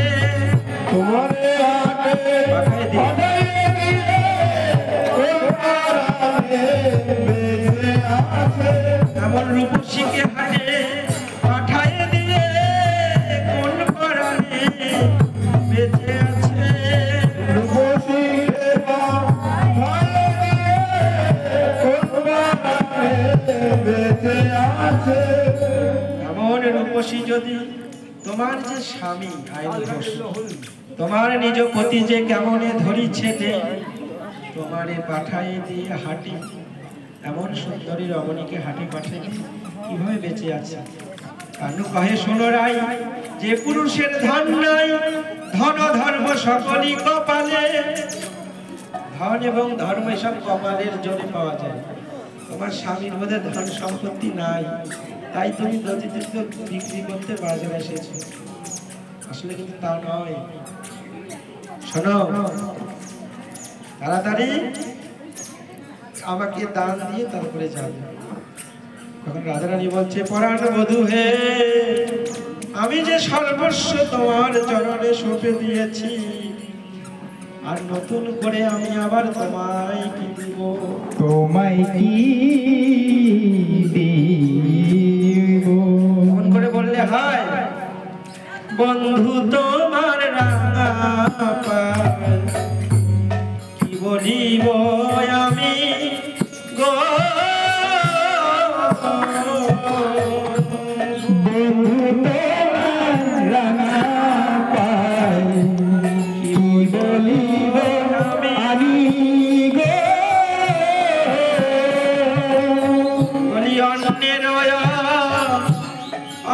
তোমারে হাটে পাঠাই দিয়ে কোন পরাণে বেঁচে আছে। এমন রূপসীকে হাটে পাঠাই দিয়ে কোন পরাণে বেঁচে আছে, রূপসীকে এমন রূপসী যদি তোমার যে স্বামী তোমার নিজ পতি যে কেমনে ধরিছে দে, তোমারে পাঠাই দিয়ে হাঁটি, এমন সুন্দরী রমণীকে হাঁটি পাঠাই কিভাবে বেঁচে আছে? কানু কহে শোনো রাই, যে পুরুষের ধন নাই, ধন ধর্ম সকলই কপালে, ধন এবং ধর্ম এসব কপালের জোরে পাওয়া যায়। তোমার স্বামীর মধ্যে ধন সম্পত্তি নাই, তাই তুমি দতিদুগ্ধ বিক্রি করতে বাজারে এসেছো, আসলে কিন্তু তা নয়। শোনো, তাড়াতাড়ি আমাকে দান দিয়ে তারপরে যাবে। তখন রাধারানী বলছে, পরাণ বধূ হে, আমি যে সর্বস্ব তোমার চরণে সঁপে দিয়েছি, আর নতুন করে আমি আবার তোমায় কি দিব? তোমায় কি দিব? মন করে বললে হয়, বন্ধু তোমার রাঙা পায় কি বলিব আমি গো, বন্ধু তোমার রাঙা পায় কি বলিব আমি গো, বলি অন্যের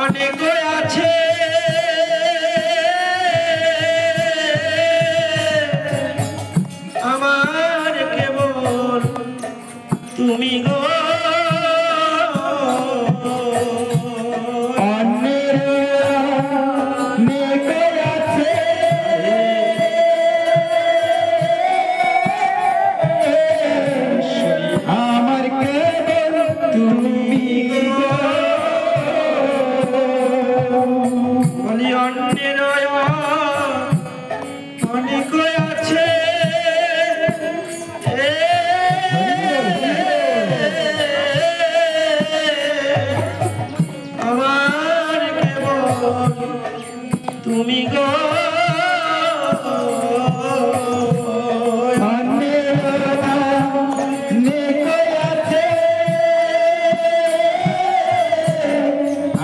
অনেক আছে, আমার কেবল তুমি গো, আমার কেবল তুমি গো, বলি অন্যের অনেক আছে, আমার কেবল তুমি গো,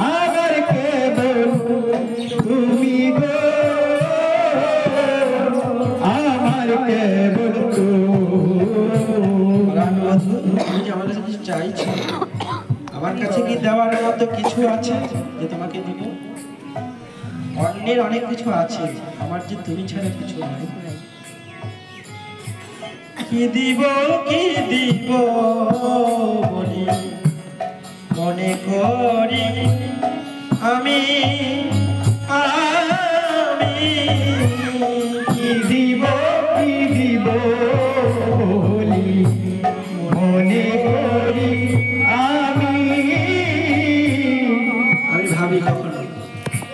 আমার কেবল তুমি গো, আমার কেবল তুমি যে আমার কাছে কিছু চাইছো, আমার কাছে কি দেওয়ার মতো কিছু আছে যে তোমাকে দিব? অন্যের অনেক কিছু আছে, আমার যে তুমি ছাড়া কিছু নাই। কি দিব বলি মনে করি আমি কি দিব বলি মনে করি আমি ভাবি কখনো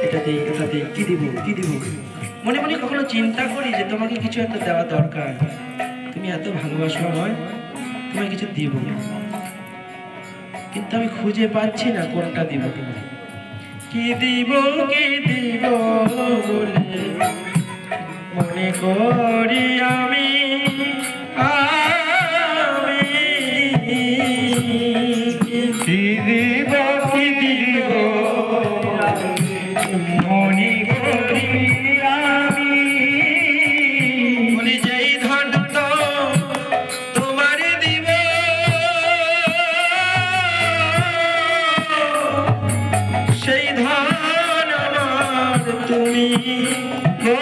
এটা দেই কি দিব মনে মনে কখনো চিন্তা করি যে তোমাকে কিছু একটা দেওয়া দরকার, তুমি এত ভালোবাসো আমায়, তোমায় কিছু দিব, কিন্তু আমি খুঁজে পাচ্ছি না কোনটা দিব তোমায়। কি দিব বলে মনে করি আমি কি দিব মনে করি আমি বলি যেই ধন তো তোমারে দিব, সেই ধন আমার তুমি গো।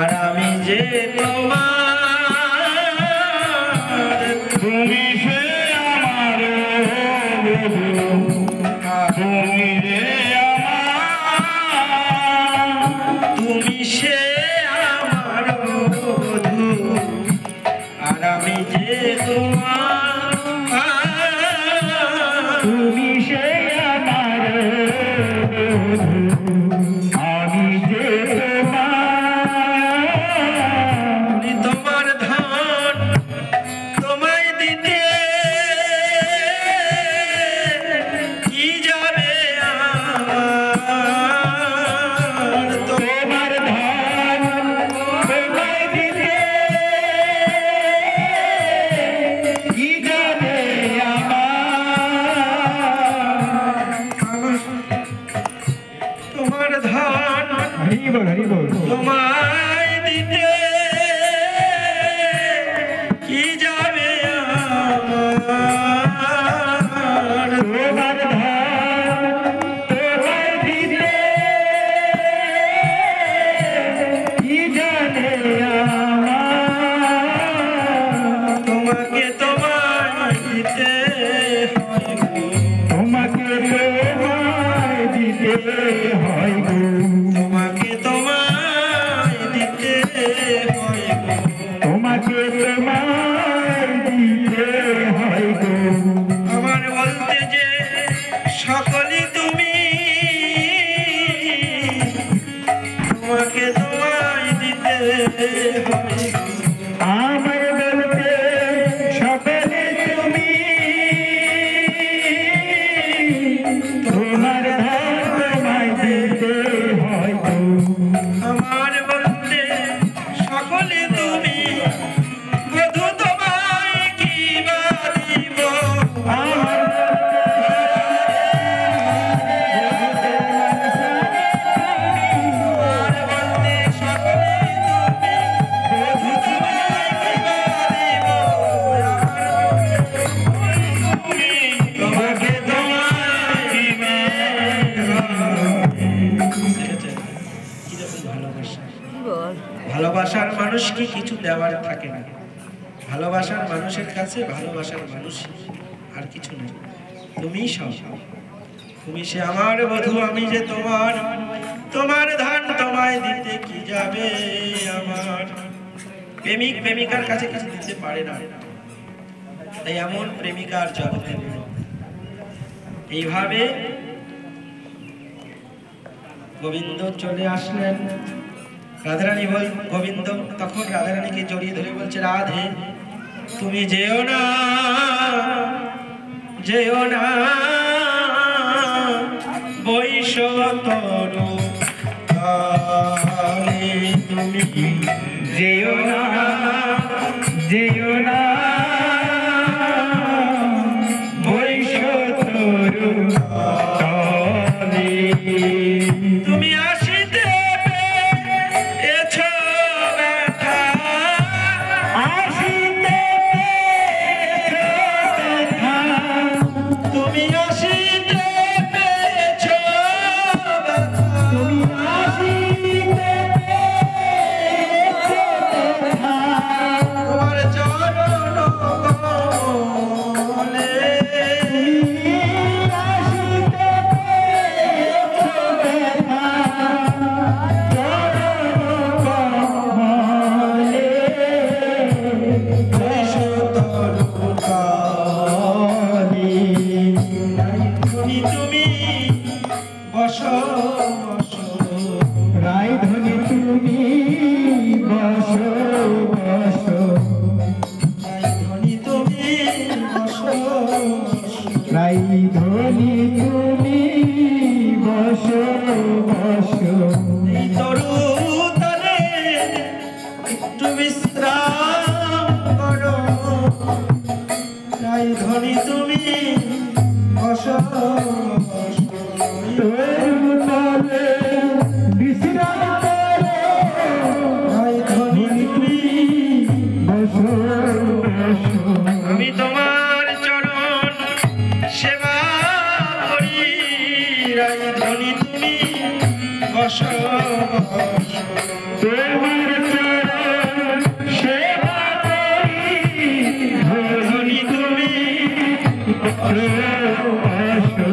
আর আমি যে তোমার, তুমি সে আমার তুমি রে তুমি সে আমার বধূ, আর আমি যে তোমার, তুমি সে আমার আমি যে তোমার ধন তোমায় দিতে কি যাবে আমার, তোমার ধন তোমায় দিতে কি যাবে তোমার ধন হরি বল তোমায় দিতে কি যাবে আমার, তোমার ধন তোমায় দিতে কি যাবে তোমাকে তোমায় দিতে হয় গো, তোমাকে তোমায় দিতে হয় গো তোমাকে তোমায় দিতে হয় গো, তোমাকে তোমায় দিতে হয় গো আমার বলতে যে সকলই তুমি, তোমাকে তোমায় দিতে হয় গো, আমার বলতে সকলে তুমি তোমার ধন তোমায় দিতে হয় গো আমার বলতে সকলে তুমি, বধূ তোমায় কি বা দিব, আমার বলতে সকলে তুমি, বধূ তোমায় কি বা দিব, তোমাকে তোমায় দিবে। কিরকম ভালোবাসা, ভালোবাসার মানুষকে কিছু দেওয়ার থাকে না, ভালোবাসার মানুষের কাছে ভালোবাসার মানুষ আর কিছু নেই, তুমি সব, তুমি সে আমার বধূ, আমি যে তোমার, তোমার ধান তোমায় দিতে কি যাবে আমার। প্রেমিক প্রেমিকার কাছে কিছু দিতে পারে না, তাই এমন প্রেমিকার জন্ম এইভাবে গোবিন্দ চলে আসলেন। রাধারানী বল গোবিন্দ তখন রাধারানীকে জড়িয়ে ধরে বলছে, রাধে তুমি যেও না বৈশ তরু কালে তুমি যেও না যেও না বৈশতরু তলে তুমি আসিতে পেয়েছো ব্যথা আসিতে ব্যথা তুমি আসিতে পেয়েছো ব্যথা তুমি আসিতে ব্যথা তোমার চরণ কমলে আসিতে ব্যথা চরণ কমলে বৈশতরু কালে তুমি বসো বসো রায়ধনী তুমি বসো বসো ধনী তুমি বসো রায়ধনী তুমি বসো বসো এই তরু তলে একটু বিশ্রাম করো তাই ধনী তুমি বসো বসো তলে বিশ্রাম করো তাই ধনী তুমি বসো বসো আমি তোমার চরণ সেবা করি রাই ধনী তুমি বসো বসো তোমার চরণ সেবা করি ধনী তুমি বসো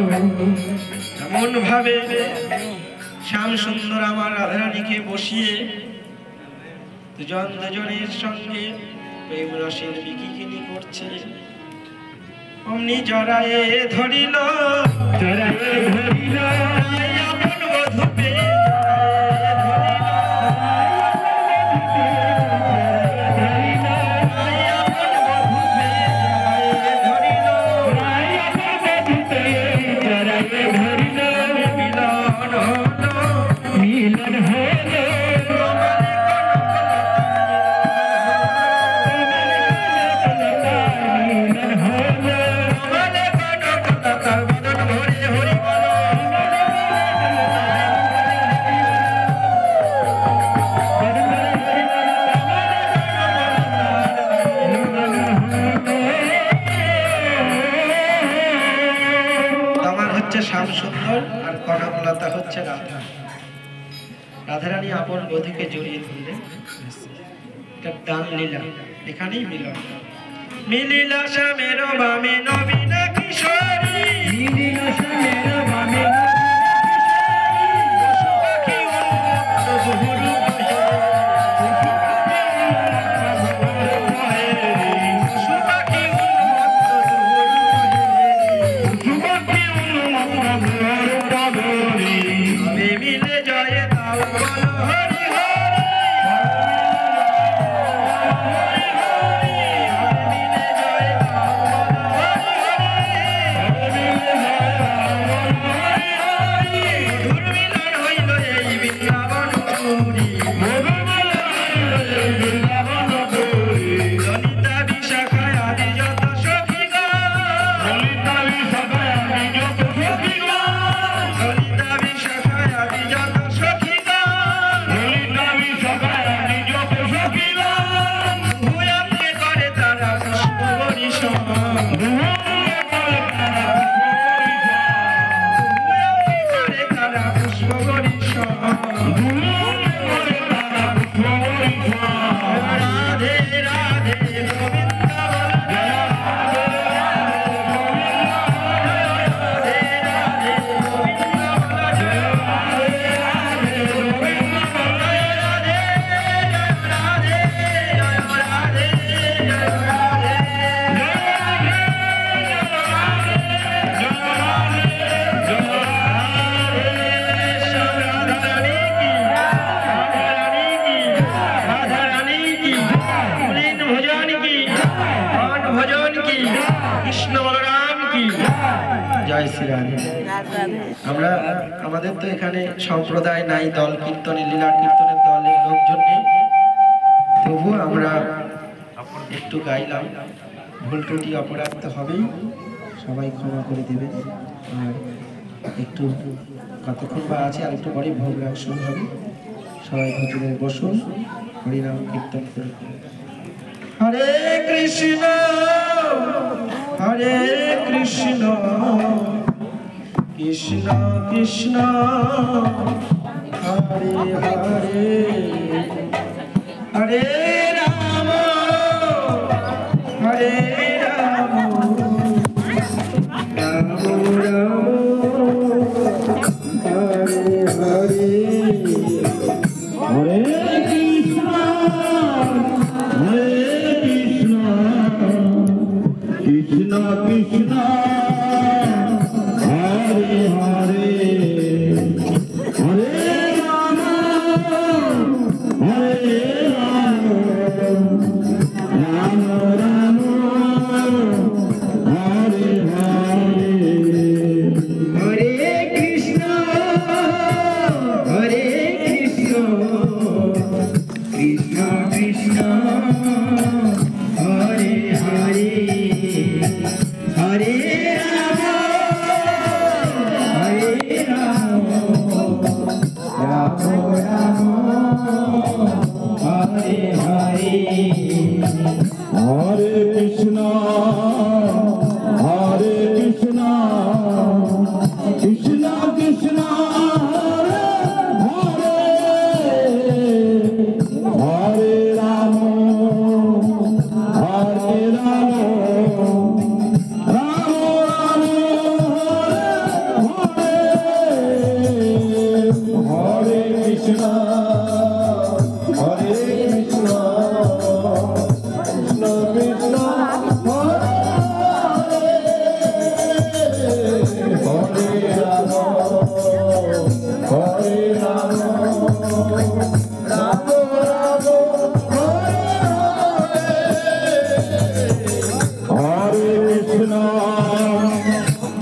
এমন ভাবে শ্যাম সুন্দর আমার রাধারানীকে বসিয়ে দুজন দুজনের সঙ্গে প্রেম রসের বিকিকিনি করছে অমনি জড়ায়ে ধরিল জড়ায়ে ধরিল তাই আপন বধূ পেয়ে তাই আপন বধূ পেয়ে ধরিল জড়ায়ে ধরিল মিলন হলো মিলন হলো মিলন হলো বলে কনকলতার বদন ভরে হরি বল আমার হচ্ছে শ্যাম সুন্দর আর কনকলতা হচ্ছে রাধা রাধারানী আপন বধূকে জড়িয়ে ধরলেন এটা দান লীলা এখানেই মিলন মিলিলা শ্যামের বামে নবীন কিশোরী মিলিল শ্যামের বামে পাখি উন্মত্ত বহুরূপ সুপাখি উন্মত্ত তবে মিলে জয়ে দাও বল হরি হরি মিলে জয়ে দাও বল হরি হরি দুর্মিলন হইল এই বৃন্দাবন পুরী ললিতা বিশাখায় আদি যত সখীগণ ললিতা বিশাখায় আদি যত সখীগণ ভূয়ান্তে করে তারা পুষ্প বরিশন ভূয়ান্তে করে তারা পুষ্প বরিশন রাধে রাধে গোবিন্দ রাধে রাধে গোবিন্দ कृष्ण बलराम की जय श्री राधे। আমরা আমাদের তো এখানে সম্প্রদায় নাই, দল কীর্তনে লীলা কীর্তনের দলের লোকজন নেই, তবু আমরা একটু গাইলাম। ভুল ত্রুটি অপরাধ তো হবেই, সবাই ক্ষমা করে দেবেন। আর একটু কতক্ষণ বা আছে, আর একটু পরে ভোগ রাগ শুরু হবে। সবাই ভজনে বসুন, হরিনাম কীর্তন করে। হরে কৃষ্ণ হরে কৃষ্ণ কৃষ্ণ কৃষ্ণ হরে হরে হরে রাম হরে রাম রাম রাম হরে হরে হরে কৃষ্ণ হরে কৃষ্ণ কৃষ্ণ কৃষ্ণ হরে হরে হরে রাম হরে রাম রাম রাম হরে হরে হরে কৃষ্ণ হরে কৃষ্ণ কৃষ্ণ কৃষ্ণ হরে হরে হরে রাম রাম রাম হরে হরে হরে কৃষ্ণ হরে কৃষ্ণ কৃষ্ণ কৃষ্ণ হরে হরে রাম হরে রাম রাম রাম হরে কৃষ্ণ হরে কৃষ্ণ কৃষ্ণ কৃষ্ণ হরে রাম হরে রাম রাম রাম হরে কৃষ্ণ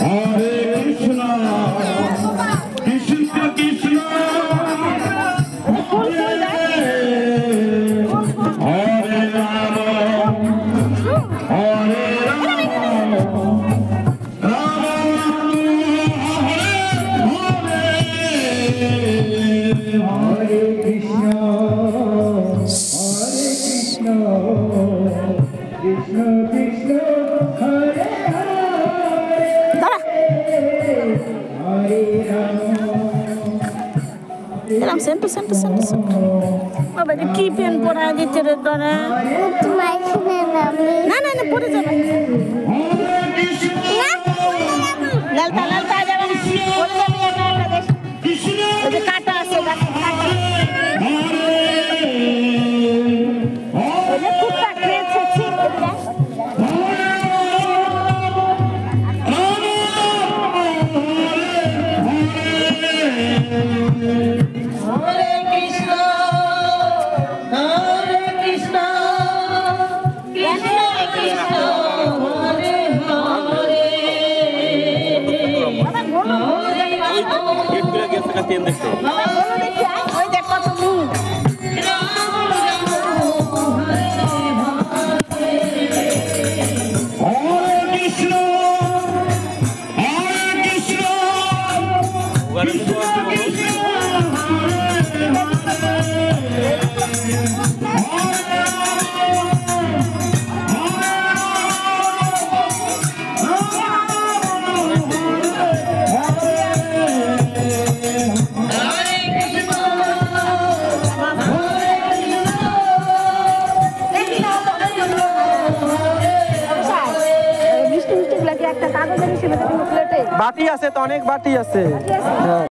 হরে কৃষ্ণ কৃষ্ণ কৃষ্ণ হরে রাম হরে রাম হরে কৃষ্ণ কৃষ্ণ কৃষ্ণ হরে হরে রাম এরকম সেন্টু সেন্টু সেন্টু সেন্টু বাবা এটা কি পেন পরা দিচ্ছে রে তোরা না না না পরে যাবে লালতা লালতা যাবে পরে যাবে একা একা দেখ ওই যে কাটা আছে গাছে কাটা ওই যে কুত্তা খেয়েছে ঠিক এটা হরে কৃষ্ণ হরে কৃষ্ণ কৃষ্ণ কৃষ্ণ হরে হরে বাবা বলো হরে রাম বাবা বলো দেখি ওই দেখ কত মুখ রাম রাম হরে হরে হরে কৃষ্ণ হরে কৃষ্ণ কৃষ্ণ কৃষ্ণ হরে কৃষ্ণ মিষ্টি মিষ্টি গুলা কি একটা কাগজের হিসেবে প্লেটে বাটি আছে তো, অনেক বাটি আছে।